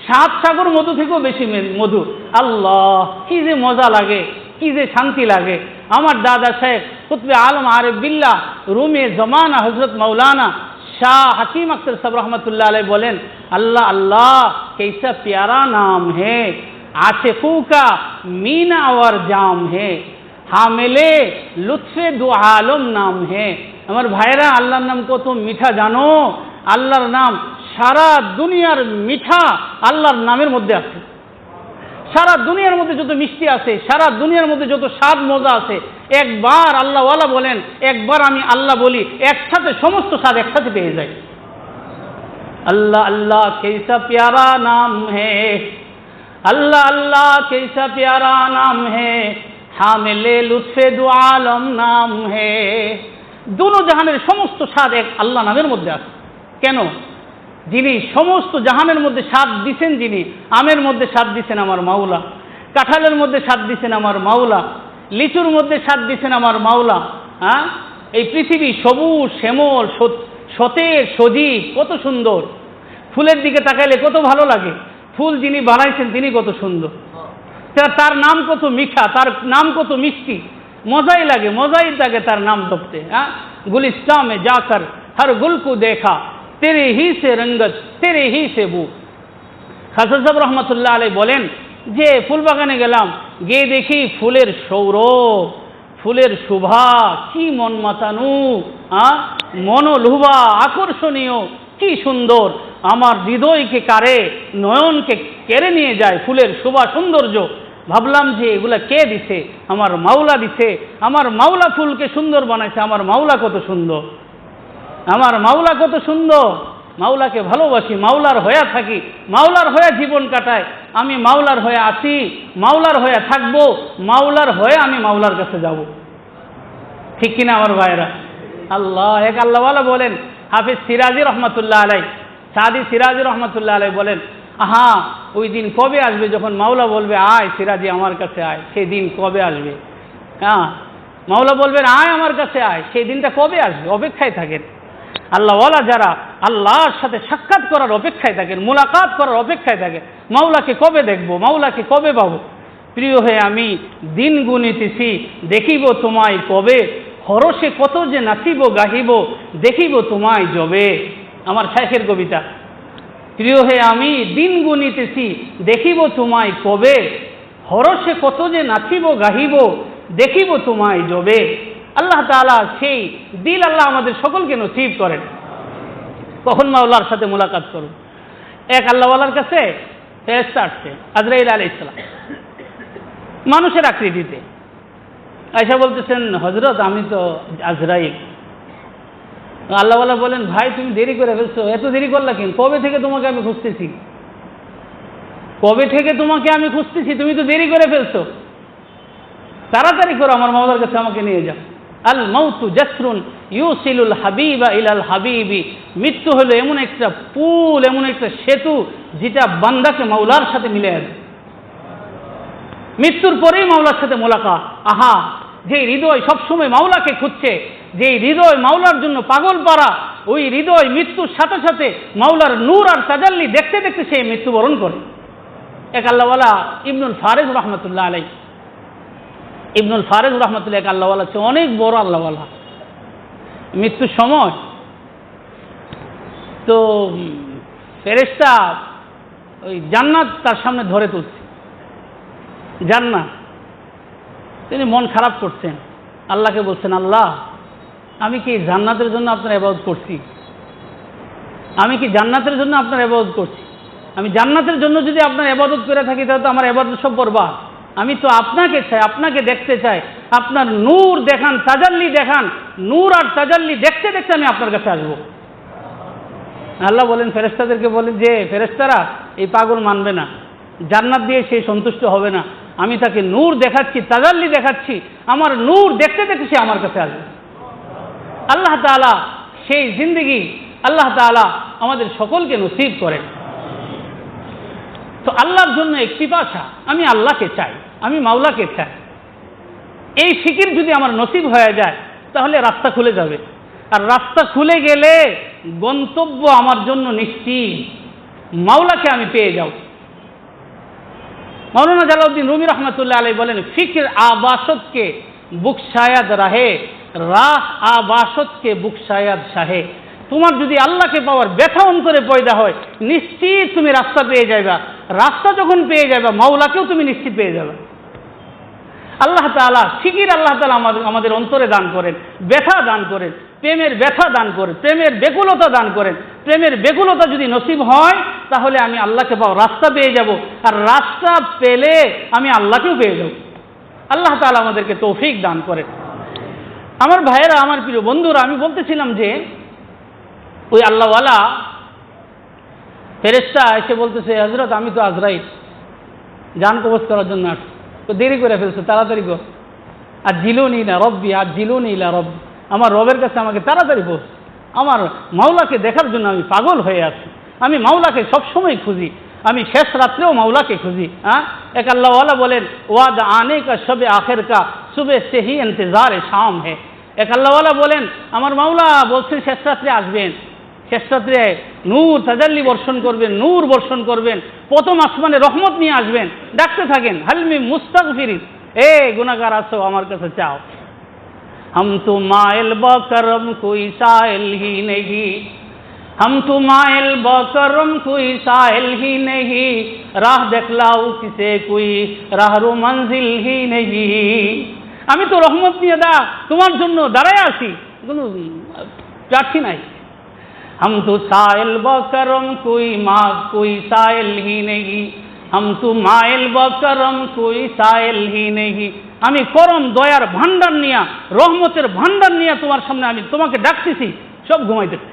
7 সাগর মধু থেকেও বেশি মধু। আল্লাহ, কি যে মজা লাগে, কি যে শান্তি লাগে। আমার দাদা সাহেব কুতবে আলম আরিফ বিল্লাহ রুমে জমানা হজরত মৌলানা शाह हकीम अख्तर साहब रहमतुल्लाह अलैह बोलें, अल्लाह अल्लाह कैसा प्यारा नाम है, आशिकों का मीना और जाम है, हामिले लुत्फे दो आलम नाम है। আমার ভাইরা, আল্লাহর নাম কত মিঠা জানো? আল্লাহর নাম সারা দুনিয়ার মিঠা আল্লাহর নামের মধ্যে আছে। সারা দুনিয়ার মধ্যে যত মিষ্টি আছে, সারা দুনিয়ার মধ্যে যত স্বাদ মজা আছে, একবার আল্লাহওয়ালা বলেন, একবার আমি আল্লাহ বলি, একসাথে সমস্ত স্বাদ একসাথে পেয়ে যাই। अल्लाह अल्लाह कैसा प्यारा नाम है, अल्लाह अल्लाह कैसा प्यारा नाम है, हामिले लुत्फे दो आलम नाम है। दोनों জাহানের সমস্ত স্বাদ এক আল্লাহ নামের মধ্যে আছে। কেন? যিনি সমস্ত জাহানের মধ্যে স্বাদ দিছেন, যিনি আমের মধ্যে স্বাদ দিছেন আমার মাওলা, কাঁঠালের মধ্যে স্বাদ দিছেন আমার মাওলা, লিচুর মধ্যে স্বাদ দিছেন আমার মাওলা, এই পৃথিবী সবুজ শ্যামল সতেজ সজীব, কত সুন্দর। ফুলের দিকে তাকাইলে কত ভালো লাগে। ফুল যিনি বানাইছেন তিনি কত সুন্দর, তার নাম কত মিঠা, তার নাম কত মিষ্টি, মজাই লাগে তার নাম জপতে। হ্যাঁ, গুলিস্তান মে যাকর হর গুল কো দেখা, তেরে হি সে রঙ্গত তেরে হি সে বু। হাসান সাহেব রহমতুল্লাহ আলাইহি বলেন যে ফুল বাগানে গেলাম, গিয়ে দেখি ফুলের সৌরভ, ফুলের শোভা, কি মন মাতানো, মনোলোভা, আকর্ষণীয়, কি সুন্দর। আমার হৃদয়কে কারে, নয়নকে কেড়ে নিয়ে যায় ফুলের শোভা সৌন্দর্য। ভাবলাম যে এগুলা কে দিছে? আমার মাওলা দিছে। আমার মাওলা ফুলকে সুন্দর বানাইছে। আমার মাওলা কত সুন্দর, আমার মাওলা কত সুন্দর। মাওলাকে ভালোবাসি, মাওলার হয়ে থাকি, মাওলার হয়ে জীবন কাটাই। আমি মাওলার হয়ে আছি, মাওলার হয়ে থাকবো, মাওলার হয়ে আমি মাওলার কাছে যাব। ঠিক কিনা আমার ভাইরা? আল্লাহ এক আল্লাহওয়ালা বলেন, হাফিজ সিরাজি রহমতুল্লাহ আলাই, সাদি সিরাজি রহমতুল্লাহ আলাই বলেন, আহা ওই দিন কবে আসবে যখন মাওলা বলবে আয় সিরাজি আমার কাছে আয়। সেই দিন কবে আসবে? হ্যাঁ, মাওলা বলবেন আয় আমার কাছে আয়, সেই দিনটা কবে আসবে? অপেক্ষায় থাকেন। আল্লাহওয়ালা যারা আল্লাহর সাথে সাক্ষাৎ করার অপেক্ষায় থাকেন, মুলাকাত করার অপেক্ষায় থাকেন, মাওলাকে কবে দেখবো, মাওলাকে কবে পাবো। প্রিয় হয়ে আমি দিন গুনিতেছি, দেখিব তোমায় কবে, হরসে কত যে নাচিব গাহিব, দেখিব তোমায় যবে। আমার শাইখের কবিতা। প্রিয় হয়ে আমি দিন গুনিতেছি, দেখিব তোমায় কবে, হরসে কত যে নাচিব গাহিব, দেখিব তোমায় যবে। আল্লাহ তাআলা সেই দিল আল্লাহ আমাদের সকলকে নসিব করেন। কখন মাওলার সাথে মুলাকাত করুন। এক আল্লাহওয়ালার কাছে ফেরেশতা আসছে, আজরাইল আলাইহিস সালাম, মানুষের আকৃতিতে। আয়েশা বলতেছেন, হযরত আমি তো আজরাইল। আল্লাহওয়ালা বলেন, ভাই তুমি দেরি করে ফেলছো, এত দেরি করলা কেন? কবে থেকে তোমাকে আমি খুঁজতেছি, কবে থেকে তোমাকে আমি খুঁজতেছি, তুমি তো দেরি করে ফেলছো, তাড়াতাড়ি করো, আমার মাওলার কাছে আমাকে নিয়ে যাও। আল মাউতু জাসরুন ইউসিলুল হাবিবা ইলাল হাবিবি। মৃত্যু হলো এমন একটা পুল, এমন একটা সেতু যেটা বান্দাকে মাওলার সাথে মিলে দেয়। মৃত্যুর পরেই মাওলার সাথে মোলাকাত। আহা, যে হৃদয় সবসময় মাওলাকে খুঁজছে, যে হৃদয় মাওলার জন্য পাগল পারা, ওই হৃদয় মৃত্যুর সাথে সাথে মাওলার নূর আর তাজাল্লি দেখতে দেখতে সে মৃত্যুবরণ করে। এক আল্লাহওয়ালা ইবনুল ফারিজ রহমতুল্লাহ আলাই, ইবনুল ফারিজ রহমতুল্লাহ এক আল্লাহওয়ালা, অনেক বড় আল্লাহওয়ালা। মৃত্যুর সময় তো ফেরেশতা ওই জান্নাত তার সামনে ধরে তুলছে, জান্নাত। তিনি মন খারাপ করছেন, আল্লাহকে বলছেন, আল্লাহ আমি কি জান্নাতের জন্য আপনার ইবাদত করছি? আমি কি জান্নাতের জন্য আপনার ইবাদত করছি? আমি জান্নাতের জন্য যদি আপনার ইবাদত করে থাকি তাহলে তো আমার ইবাদত সব বরবাদ। আমি তো আপনাকে চাই, আপনাকে দেখতে চাই, আপনার নূর দেখান, তাজাল্লি দেখান, নূর আর তাজাল্লি দেখতে দেখতে আমি আপনার কাছে আসবো। আল্লাহ বলেন ফেরেশতাদেরকে বলেন যে ফেরেশতারা এই পাগল মানবে না, জান্নাত দিয়ে সে সন্তুষ্ট হবে না, আমি তাকে নূর দেখাচ্ছি, তাজাল্লি দেখাচ্ছি, আমার নূর দেখতে দেখতে সে আমার কাছে আসবে। আল্লাহ তাআলা সেই জিন্দেগি আল্লাহ তাআলা আমাদের সকলকে নসিব করেন। তো আল্লাহর জন্য একটি ভাষা, আমি আল্লাহকে চাই, আমি মাওলাকে চাই। এই ফিকির যদি আমার নসিব হয়ে যায় তাহলে রাস্তা খুলে যাবে, আর রাস্তা খুলে গেলে গন্তব্য আমার জন্য নিশ্চিত, মাওলাকে আমি পেয়ে যাব। মৌলানা জালালউদ্দিন রুমি রহমতুল্লাহ আলাইহি বলেন, ফিক্র আবাসত কে বুক শায়াদ রাহে, রাহ আবাসত কে বুক শায়াদ শাহে। তোমার যদি আল্লাহকে পাওয়ার ব্যথা অন্তরে পয়দা হয়, নিশ্চিত তুমি রাস্তা পেয়ে যাবে। রাস্তা যখন পেয়ে যাবে, মাওলাকেও তুমি নিশ্চিত পেয়ে যাবে। আল্লাহ তাআলা ফিকির আল্লাহ তাআলা আমাদের অন্তরে দান করেন, ব্যথা দান করেন, প্রেমের ব্যথা দান করেন, প্রেমের ব্যাকুলতা দান করেন। প্রেমের ব্যাকুলতা যদি নসিব হয় তাহলে আমি আল্লাহকে পাওয়ার রাস্তা পেয়ে যাব, আর রাস্তা পেলে আমি আল্লাহকেও পেয়ে যাব। আল্লাহ তাআলা আমাদেরকে তৌফিক দান করেন। আমার ভাইয়েরা, আমার প্রিয় বন্ধুরা, আমি বলতেছিলাম যে ওই আল্লাহওয়ালা ফেরেশতা এসে বলতেছে, হযরত আমি তো আজরাইল, জান কবজ করার জন্য আসছি, তো দেরি করে ফেলছো, তাড়াতাড়ি কর। আর জিলুনি না রব্বি, আর জিলুনি ইলা রব্বি, আমার রবের কাছে আমাকে তাড়াতাড়ি পৌঁছ। আমার মাওলাকে দেখার জন্য আমি পাগল হয়ে আছি, আমি মাওলাকে সবসময় খুঁজি, আমি শেষ রাত্রেও মাওলাকে খুঁজি। এক আল্লাহওয়ালা বলেন, ওয়াদ আনে কা শবে আখের কা সুবে সে হি ইন্তজার শাম হে। এক আল্লাহওয়ালা বলেন, আমার মাওলা বলছেন শেষ রাত্রে আসবেন, শেষ রাত্রে নূর তাজাল্লি বর্ষণ করবেন, নূর বর্ষণ করবেন, প্রথম আসমানে রহমত নিয়ে আসবেন। ডাকতে থাকেন, হালমি মুস্তাগফিরিন, এ গুনাহগার আছো আমার কাছে চাও। हम तो माइल बकरम कोई साहिल ही नहीं, हम तो माइल बकरम कोई साहिल ही नहीं, राह देखलाओ किसे कोई राहरो मंजिल ही नहीं। আমি তো রহমত নিয়ে তোমার জন্য দাঁড়ায় আছি, কোনো প্রার্থী নাই। हम तो साहिल बकरम कोई साहिल ही नहीं, हम तो माइल बकरम कोई साहिल ही नहीं। আমি করম দয়ার ভান্ডার নিয়া, রহমতের ভান্ডার নিয়া তোমার সামনে আমি তোমাকে ডাকতেছি, সব ঘুমাইতেছে।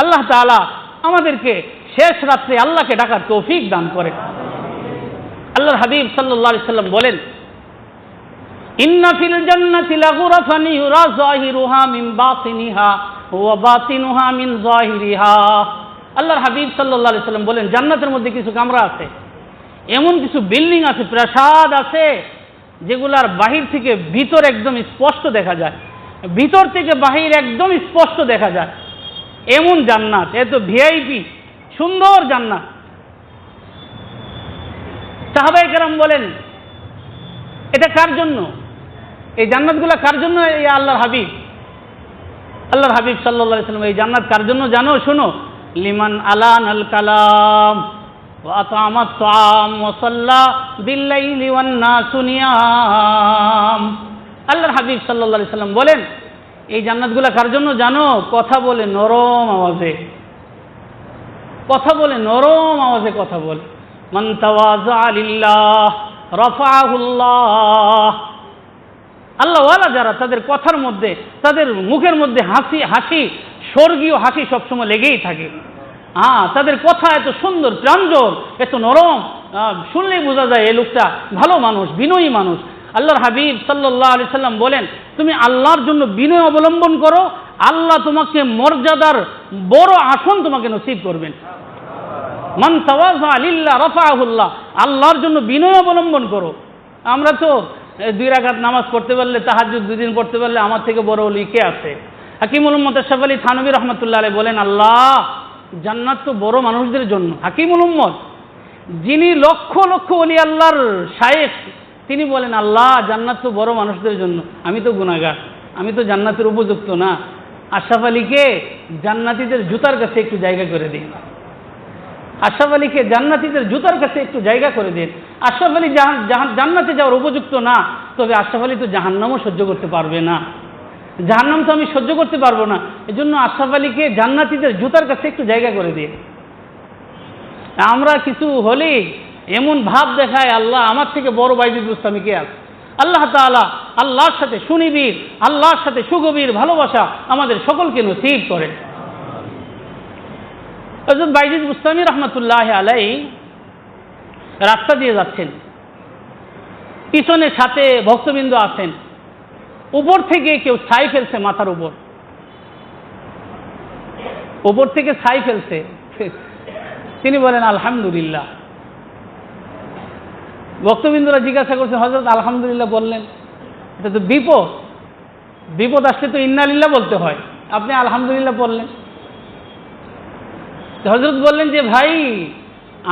আল্লাহ তাআলা আমাদেরকে শেষ রাত্রে আল্লাহকে ডাকার তৌফিক দান করেন। আল্লাহর হাবিব সাল্লাল্লাহু আলাইহি সাল্লাম বলেন, ইন্না ফিল জান্নাতি লাগুরাফান ইউরা যাহিরুহা মিন বাতিনিহা ওয়া বাতিনুহা মিন যাহিরিহা। আল্লাহর হাবিব সাল্লাল্লাহু আলাইহি সাল্লাম বলেন, জান্নাতের মধ্যে কিছু কামরা আছে, এমন কিছু বিল্ডিং আছে, প্রাসাদ আছে, যেগুলার বাহির থেকে ভিতর একদম স্পষ্ট দেখা যায়, ভিতর থেকে বাহির একদম স্পষ্ট দেখা যায়, এমন জান্নাত, এত ভিআইপি সুন্দর জান্নাত। সাহাবায়ে কেরাম বলেন, এটা কার জন্য? এই জান্নাতগুলা কার জন্য? এই আল্লাহর হাবিব সাল্লাল্লাহু আলাইহি সাল্লাম এই জান্নাত কার জন্য জানো? শোনো, লিমান আলান আল কালাম ওয়া আতামাত তাআম ওয়া সাল্লা বিল লাইলি ওয়ান নাসু নিয়াম। আল্লাহর হাবিব সাল্লাল্লাহু আলাইহি সাল্লাম বলেন, এই জান্নাতগুলা কার জন্য জানো? কথা বলে নরম আওয়াজে, কথা বলে নরম আওয়াজে কথা বলে। মান তাওয়াযা লিল্লাহ রাফাআহুল্লাহ। আল্লাহওয়ালা যারা, তাদের কথার মধ্যে, তাদের মুখের মধ্যে হাসি, স্বর্গীয় হাসি সবসময় লেগেই থাকে। তাদের কথা এত সুন্দর, প্রাঞ্জল, এত নরম, শুনলেই বোঝা যায় এই লোকটা ভালো মানুষ, বিনয়ী মানুষ। আল্লাহর হাবিব সাল্লাল্লাহু আলাইহি সাল্লাম বলেন, তুমি আল্লাহর জন্য বিনয় অবলম্বন করো, আল্লাহ তোমাকে মর্যাদার বড় আসন তোমাকে নসিব করবেন। মান তাওয়াযা লিল্লাহ রাফাআহুল্লাহ। আল্লাহর জন্য বিনয় অবলম্বন করো। আমরা তো 2 রাকাত নামাজ পড়তে পারলে, তাহাজ্জুদ 2 দিন পড়তে পারলে আমার থেকে বড় ওলি কে আছে? হাকিমুল উম্মত আশরাফ আলী থানভী রাহমাতুল্লাহ আলাইহি বলেন, আল্লাহ জান্নাত তো বড় মানুষদের জন্য। হাকিমুল উম্মত, যিনি লক্ষ লক্ষ ওলি আল্লাহর শায়েখ, তিনি বলেন, আল্লাহ জান্নাত তো বড় মানুষদের জন্য, আমি তো গুনাহগার, আমি তো জান্নাতের উপযুক্ত না। আশরাফ আলীকে জান্নাতীদের জুতার কাছে একটু জায়গা করে দিন, আশরাফ আলীকে জান্নাতীদের জুতার কাছে একটু জায়গা করে দিন। আশরাফ আলী জান্নাতে যাওয়ার উপযুক্ত না, তবে আশরাফ আলী তো জাহান্নামও সহ্য করতে পারবে না, জাহান্নাম তো আমি সহ্য করতে পারবো না। এজন্য আশরাফ আলীকে জান্নাতীদের জুতার কাছে একটু জায়গা করে দিন। আমরা কিছু হলেই এমন ভাব দেখায়, আল্লাহ আমার থেকে বড় বাইজিদ বুস্তামি কে আছে? আল্লাহ তাআলা আল্লাহর সাথে সুনিবিড়, আল্লাহর সাথে সুগভীর ভালোবাসা আমাদের সকলকে নসিব করেন। হযরত বাইজিদ বুস্তামি রাহমাতুল্লাহ আলাইহি রাস্তা দিয়ে যাচ্ছেন, পিছনে সাথে ভক্তবৃন্দ আছেন, উপর থেকে কেউ ছাই ফেলছে মাথার উপর থেকে ছাই ফেলছে। তিনি বলেন আলহামদুলিল্লাহ। ভক্তবৃন্দরা জিজ্ঞাসা করছে, হযরত আলহামদুলিল্লাহ বললেন, এটা তো বিপদ আসলে তো ইন্না লিল্লাহ বলতে হয়, আপনি আলহামদুলিল্লাহ বললেন। হযরত বললেন যে, ভাই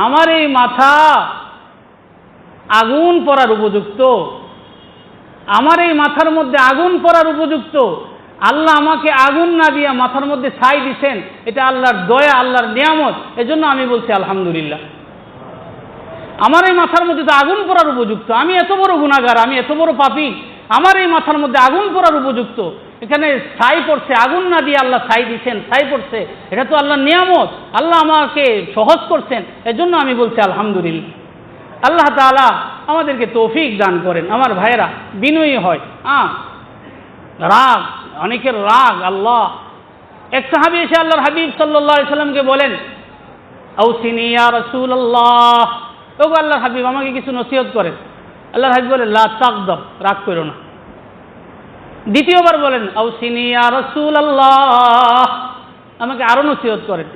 আমার এই মাথা আগুন পড়ার উপযুক্ত, আমার এই মাথার মধ্যে আগুন পড়ার উপযুক্ত। আল্লাহ আমাকে আগুন না দিয়া মাথার মধ্যে ছাই দিছেন, এটা আল্লাহর দয়া, আল্লাহর নিয়ামত, এজন্য আমি বলছি আলহামদুলিল্লাহ। আমার এই মাথার মধ্যে তো আগুন পড়ার উপযুক্ত, আমি এত বড় গুনাহগার, আমি এত বড় পাপী, আমার এই মাথার মধ্যে আগুন পড়ার উপযুক্ত। এখানে ছাই পড়ছে, আগুন না দিয়ে আল্লাহ ছাই দিচ্ছেন, ছাই পড়ছে, এটা তো আল্লাহর নিয়ামত, আল্লাহ আমাকে সহজ করছেন, এজন্য আমি বলছি আলহামদুলিল্লাহ। আল্লাহ তাআলা আমাদেরকে তৌফিক দান করেন। আমার ভাইয়েরা, বিনয়ী হয়। রাগ, অনেকের রাগ। আল্লাহ, এক সাহাবী এসে আল্লাহর হাবিব সাল্লাল্লাহু আলাইহি সাল্লামকে বলেন, আউসিনি ইয়া রাসূলুল্লাহ, ওগো আল্লাহর হাবিব আমাকে কিছু নসিহত করেন। আল্লাহর হাবিব বলেন, লা তাগদাব, রাগ করো না। দ্বিতীয়বার বলেন, আউসিনি ইয়া রাসূলুল্লাহ, আমাকে আরো নসিহত করেন।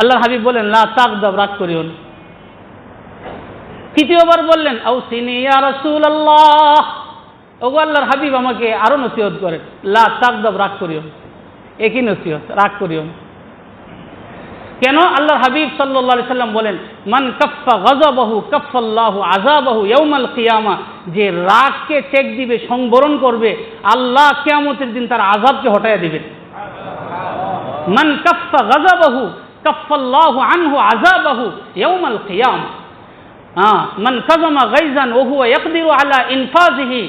আল্লাহর হাবিব বলেন, লা তাগদাব, রাগ করিও না। তৃতীয়বার বললেন, আউসিনি ইয়া রাসূলুল্লাহ, ওগো আল্লাহর হাবিব আমাকে আরো নসিহত করেন, লা তাগদাব, রাগ করিও না। একই নসিহত, রাগ করিও না। কেন? আল্লাহর হাবিব সাল্লাল্লাহু আলাইহি সাল্লাম বলেন, মান কাফফা গাযাবাহু কাফফাল্লাহু আযাবাহু ইয়াউমাল কিয়ামা, যে রাগকে চেক দিবে, সংবরণ করবে, আল্লাহ কিয়ামতের দিন তার আযাবকে হটায়া দিবেন। মান কাফফা গাযাবাহু কাফফাল্লাহু আনহু আযাবাহু ইয়াউমাল কিয়ামা। মান কাযামা গায়জান ওয়া হুয়া ইয়াকদিরু আলা ইনফাযিহি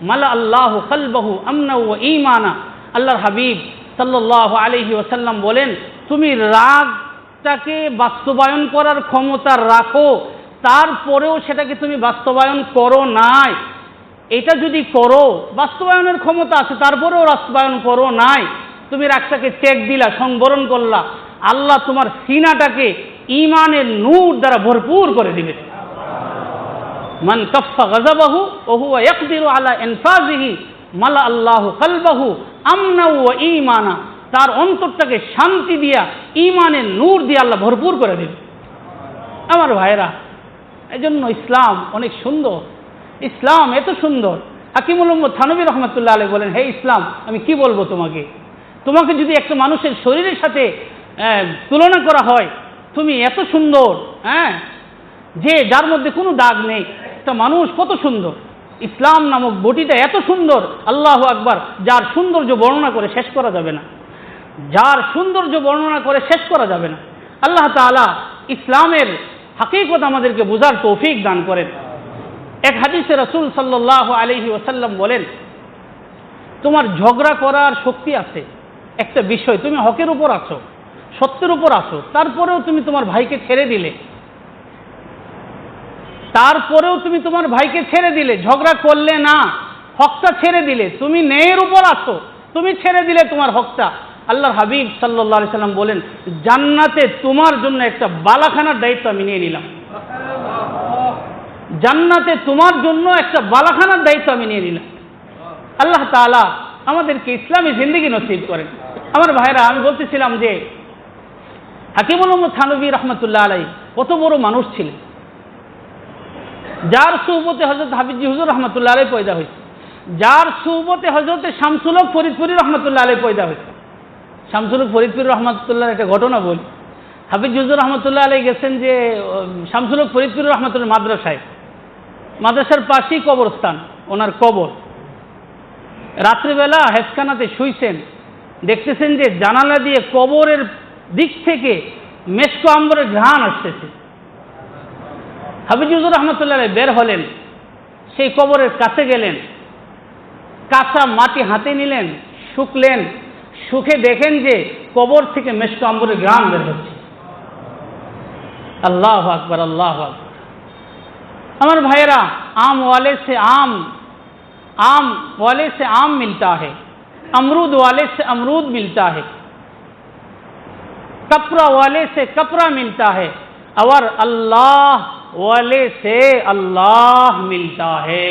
মালা আল্লাহু কলবাহু আমনা ওয়া ঈমানা। আল্লাহর হাবিব সাল্লাল্লাহু আলাইহি ওয়াসাল্লাম বলেন, তুমি রাগটাকে বাস্তবায়ন করার ক্ষমতা রাখো, তারপরেও সেটাকে তুমি বাস্তবায়ন করো নাই। এটা যদি করো, বাস্তবায়নের ক্ষমতা আছে, তারপরেও বাস্তবায়ন করো নাই, তুমি রাগটাকে চেক দিলা, সংবরণ করলা, আল্লাহ তোমার সিনাটাকে ঈমানের নূর দ্বারা ভরপুর করে দিবে। মান কাফফা গাযাবাহু ওয়া হুয়া ইয়াকদিরু আলা ইনফাযিহি মালা আল্লাহু কলবাহু আমনা ওয়া ঈমানা, তার অন্তরটাকে শান্তি দিয়া, ঈমানের নূর দিয়ে আল্লাহ ভরপুর করে দিবে। আমার ভাইরা, এজন্য ইসলাম অনেক সুন্দর, ইসলাম এত সুন্দর। হাকিমুল উম্মত থানভী রহমাতুল্লাহ আলাইহি বলেন, হে ইসলাম, আমি কি বলবো তোমাকে, তোমাকে যদি একটা মানুষের শরীরের সাথে তুলনা করা হয়, তুমি এত সুন্দর, যে যার মধ্যে কোনো দাগ নেই, একটা মানুষ কত সুন্দর, ইসলাম নামক বটিটা এত সুন্দর, আল্লাহু আকবার, যার সৌন্দর্য বর্ণনা করে শেষ করা যাবে না, যার সৌন্দর্য বর্ণনা করে শেষ করা যাবে না। আল্লাহ তাআলা ইসলামের হাকিকত আমাদেরকে বোঝার তৌফিক দান করেন। এক হাদিসে রাসূল সাল্লাল্লাহু আলাইহি ওয়াসাল্লাম বলেন, তোমার ঝগড়া করার শক্তি আছে, একটা বিষয় তুমি হকের উপর আছো, সত্যের উপর আছো, তারপরেও তুমি তোমার ভাইকে ছেড়ে দিলে, তারপরেও তুমি তোমার ভাইকে ছেড়ে দিলে, ঝগড়া করলে না, হকটা ছেড়ে দিলে, তুমি ন্যায়ের উপর আছো, তুমি ছেড়ে দিলে তোমার হকটা। আল্লাহর হাবিব সাল্লাল্লাহু আলাইহি সাল্লাম বলেন, জান্নাতে তোমার জন্য একটা বালাখানার দায়িত্ব আমি নিয়ে নিলাম। জান্নাতে তোমার জন্য একটা বালাখানার দায়িত্ব আমি নিয়ে নিলাম। আল্লাহ তাআলা আমাদেরকে ইসলামী জিন্দেগি নসিব করেন। আমার ভাইরা, আমি বলতেছিলাম যে হাকিমুল উম্মত থানভী রহমাতুল্লাহ আলাইহি কত বড় মানুষ ছিলেন, যার সুহবতে হযরত হাফিজি হুজুর রহমাতুল্লাহ আলাইহি পয়দা হয়েছে, যার সুহবতে হযরত শামসুল হক ফরিদপুরি রহমাতুল্লাহ আলাইহি পয়দা হয়েছে। শামসুল হক ফরিদপুরি রহমাতুল্লাহ একটা ঘটনা বলি। হাফিজ হুজুর রহমাতুল্লাহ আলাইহি গেছেন যে শামসুল হক ফরিদপুরি রহমাতুল্লাহ মাদ্রাসায়, মাদ্রাসার পাশেই কবরস্থান, ওনার কবর। রাত্রিবেলা হেফখানাতে শুইছেন, দেখতেছেন যে জানালা দিয়ে কবরের দিক থেকে মেশকো আম্বরের ঘ্রাণ আসতেছে। হাফিজ হুজুর রহমাতুল্লাহ আলাইহি বের হলেন, সেই কবরের কাছে গেলেন, কাঁচা মাটি হাতে নিলেন, শুকলেন, শুকে দেখেন যে কবর থেকে মেশকো আম্বরের ঘ্রাণ বের হচ্ছে। আল্লাহু আকবার, আল্লাহু আকবার। আমার ভাইয়েরা, आम वाले से आम वाले से आम मिलता है, अमरूद वाले से अमरूद मिलता है, कपड़ा वाले से कपड़ा मिलता है, और अल्लाह वाले से अल्लाह मिलता है।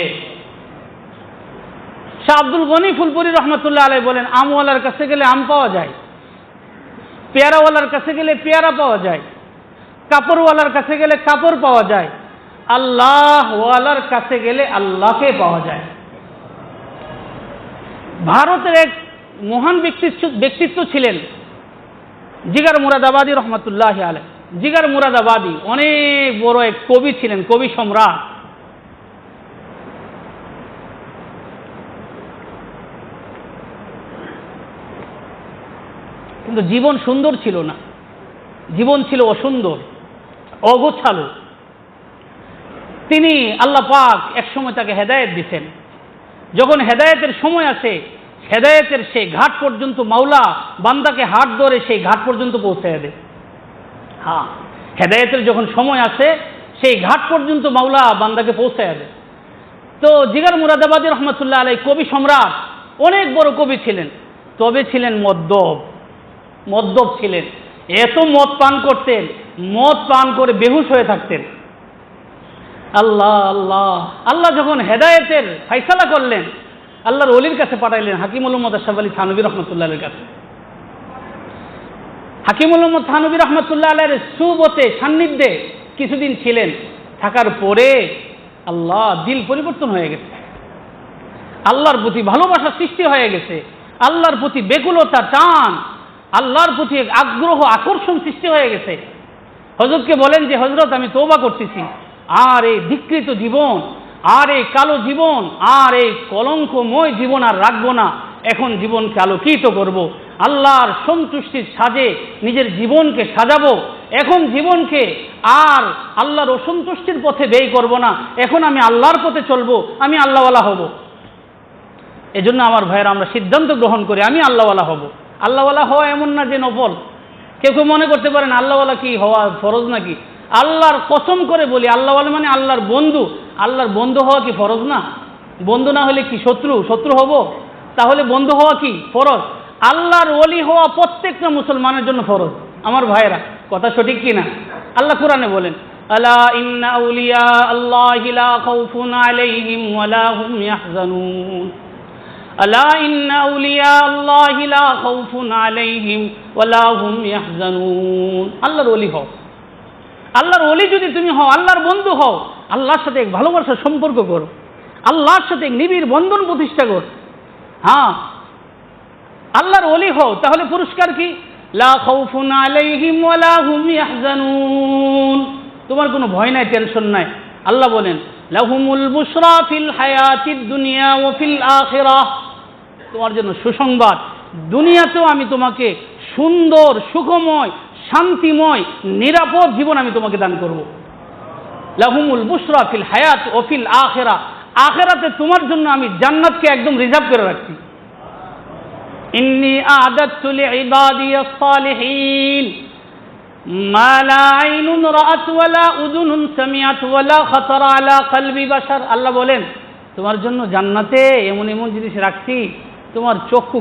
শাহ আব্দুল গনি ফুলপুরি রহমতুল্লাহ আলাইহি বলেন, আমওয়ালার কাছে গেলে আম পাওয়া যায়, পেয়ারাওয়ালার কাছে গেলে পেয়ারা পাওয়া যায়, কাপড়ওয়ালার কাছে গেলে কাপড় পাওয়া যায়, আল্লাহ ওয়ালার কাছে গেলে আল্লাহকে পাওয়া যায়। ভারতের এক মহান ব্যক্তিত্ব ছিলেন জিগার মুরাদাবাদী রহমতুল্লাহ আলাইহি। জিগার মুরাদাবাদী অনেক বড় এক কবি ছিলেন, কবি সম্রাট। কিন্তু জীবন সুন্দর ছিল না, জীবন ছিল অসুন্দর, অগোছালো। তিনি আল্লাহ পাক একসময় তাকে হেদায়েত দিতেন। যখন হেদায়েতের সময় আসে, হেদায়েতের সেই ঘাট পর্যন্ত মাওলা বান্দাকে হাত ধরে সেই ঘাট পর্যন্ত পৌঁছায় দেয়। হ্যাঁ, হেদায়েতের যখন সময় আসে, সেই ঘাট পর্যন্ত মাওলা বান্দাকে পৌঁছায় দেয়। তো জিগার মুরাদাবাদী রহমতুল্লাহ আলাইহি কবি সম্রাট, অনেক বড় কবি ছিলেন, তবে ছিলেন মদ্যপ ছিলেন। এত মদ পান করতেন, মদ পান করে বেহুশ হয়ে থাকতেন। আল্লাহ আল্লাহ আল্লাহ যখন হেদায়েতের ফাইসালা করলেন, আল্লাহর ওলির কাছে পাঠাইলেন, হাকিমুল উম্মত আশরাফ আলী থানভী রহমতুল্লাহ আলাইহির কাছে। হাকিমুল উম্মত থানভী রহমতুল্লাহ আলাইহির সুবতে সান্নিধ্যে কিছুদিন ছিলেন, থাকার পরে আল্লাহ দিল পরিবর্তন হয়ে গেছে। আল্লাহর প্রতি ভালোবাসা সৃষ্টি হয়ে গেছে, আল্লাহর প্রতি বেকুলতা, টান, আল্লাহর প্রতি আগ্রহ, আকর্ষণ সৃষ্টি হয়ে গেছে। হযরতকে বলেন যে হযরত আমি তওবা করতেছি, আর এই ধিক্কৃত জীবন, আর এই কালো জীবন, আর এই কলঙ্কময় জীবন আর রাখবো না, এখন জীবনকে আলোকিত করব, আল্লাহর সন্তুষ্টির সাজে নিজের জীবনকে সাজাবো, এখন জীবনকে আর আল্লাহর অসন্তুষ্টির পথে ব্যয় করব না, এখন আমি আল্লাহর পথে চলবো, আমি আল্লাহওয়ালা হব। এজন্য আমার ভাইয়েরা আমরা সিদ্ধান্ত গ্রহণ করি আমি আল্লাহওয়ালা হব। আল্লাহওয়ালা হওয়া এমন না যে নফল। কেউ কেউ মনে করতে পারেন আল্লাহওয়ালা কি হওয়া ফরজ নাকি? আল্লাহর কসম করে বলি, আল্লাহওয়ালা মানে আল্লাহর বন্ধু। আল্লাহর বন্ধু হওয়া কি ফরজ না? বন্ধু না হলে কি শত্রু হব? তাহলে বন্ধু হওয়া কি ফরজ? আল্লাহর ওলি হওয়া প্রত্যেকটা মুসলমানের জন্য ফরজ। আমার ভাইয়েরা কথা সঠিক কি না? আল্লাহ কোরআনে বলেন, আলা ইন্না আউলিয়া আল্লাহি লা খাউফুন আলাইহিম ওয়া লা হুম ইয়াহজানুন। আলা ইন্না আউলিয়া আল্লাহি লা খাউফুন আলাইহিম ওয়া লা হুম ইয়াহজানুন। আল্লাহর ওলি হও। আল্লাহর ওলি যদি তুমি হও, আল্লাহর বন্ধু হও, আল্লাহর সাথে এক ভালোবাসার সম্পর্ক করো, আল্লাহর সাথে এক নিবিড় বন্ধন প্রতিষ্ঠা করো। হ্যাঁ, আল্লাহর ওলি হও, তাহলে পুরস্কার কি? লা খাউফুন আলাইহিম ওয়া লা হুম ইয়াহজানুন। তোমার কোনো ভয় নাই, টেনশন নাই। আল্লাহ বলেন, লাহুমুল বুশরা ফিল হায়াতিদ দুনিয়া ওয়া ফিল আখিরাহ। তোমার জন্য সুসংবাদ, দুনিয়াতেও আমি তোমাকে সুন্দর, সুখময়, শান্তিময়, নিরাপদ জীবন আমি তোমাকে দান করব। লাহুমুল বুশরা ফিল হায়াত ওয়া ফিল আখিরাহ। আখিরাতে তোমার জন্য আমি জান্নাতকে একদম রিজার্ভ করে রাখছি। ইন্নী আ'দাদতু লিইবাদিয়াস সালিহিন মা লা আইনুন রাআত ওয়া লা উযুনুন সামিআত ওয়া লা খাতারা আলা কলবি বাশার। আল্লাহ বলেন, তোমার জন্য জান্নাতে এমন এমন জিনিস রাখছি, তোমার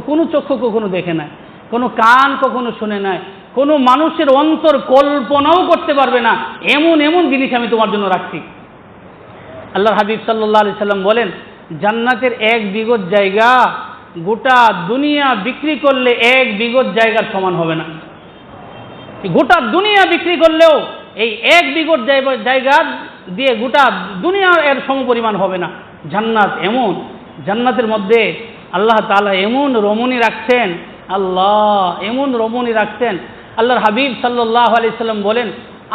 কোনো চক্ষু কখনো দেখে নাই, কোনো কান কখনো শুনে নাই, কোনো মানুষের অন্তর কল্পনাও করতে পারবে না, এমন এমন জিনিস আমি তোমার জন্য রাখছি। আল্লাহর হাবিব সাল্লাল্লাহু আলাইহি সাল্লাম বলেন, জান্নাতের 1 বিঘত জায়গা গোটা দুনিয়া বিক্রি করলে 1 বিঘত জায়গার সমান হবে না। গোটা দুনিয়া বিক্রি করলেও এই 1 বিঘত জায়গা দিয়ে গোটা দুনিয়া এর সমপরিমাণ হবে না। জান্নাত এমন, জান্নাতের মধ্যে আল্লাহ তাআলা এমন রমণী রাখছেন, আল্লাহ এমন রমণী রাখছেন। আল্লাহর হাবিব সাল্লাল্লাহু আলাইহি সাল্লাম বলেন,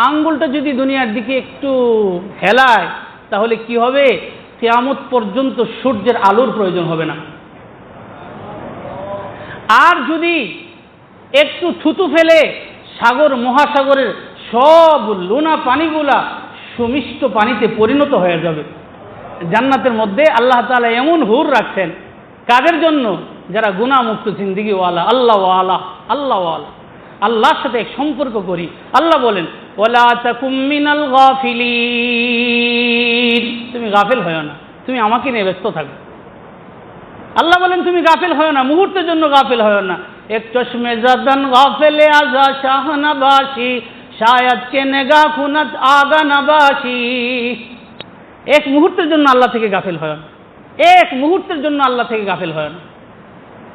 আঙ্গুলটা যদি দুনিয়ার দিকে একটু হেলায় তাহলে কি হবে? কিয়ামত পর্যন্ত সূর্যের আলোর প্রয়োজন হবে না। আর যদি একটু থুতু ফেলে সাগর মহাসাগরের সব লোনা পানিগুলা সুমিষ্ট পানিতে পরিণত হয়ে যাবে। জান্নাতের মধ্যে আল্লাহ তাআলা এমন হুর রাখছেন, কাদের জন্য? যারা গুনাহমুক্ত জিন্দেগিওয়ালা, আল্লাহওয়ালা, আল্লাহর সাথে এক সম্পর্ক করি। আল্লাহ বলেন, ওয়ালা তাকুম মিনাল গাফিলিন। তুমি গাফিল হয় না, তুমি আমাকে নিয়ে ব্যস্ত থাকো। আল্লাহ বলেন তুমি গাফিল হয় না, মুহূর্তের জন্য গাফিল হয় না। এক চশমে জাদান গাফিলে আজা শাহনাবাসী শায়দ কে নেগা খুনাত আগা নাবাসী। এক মুহূর্তের জন্য আল্লাহ থেকে গাফিল হয় না, এক মুহূর্তের জন্য আল্লাহ থেকে গাফিল হয় না।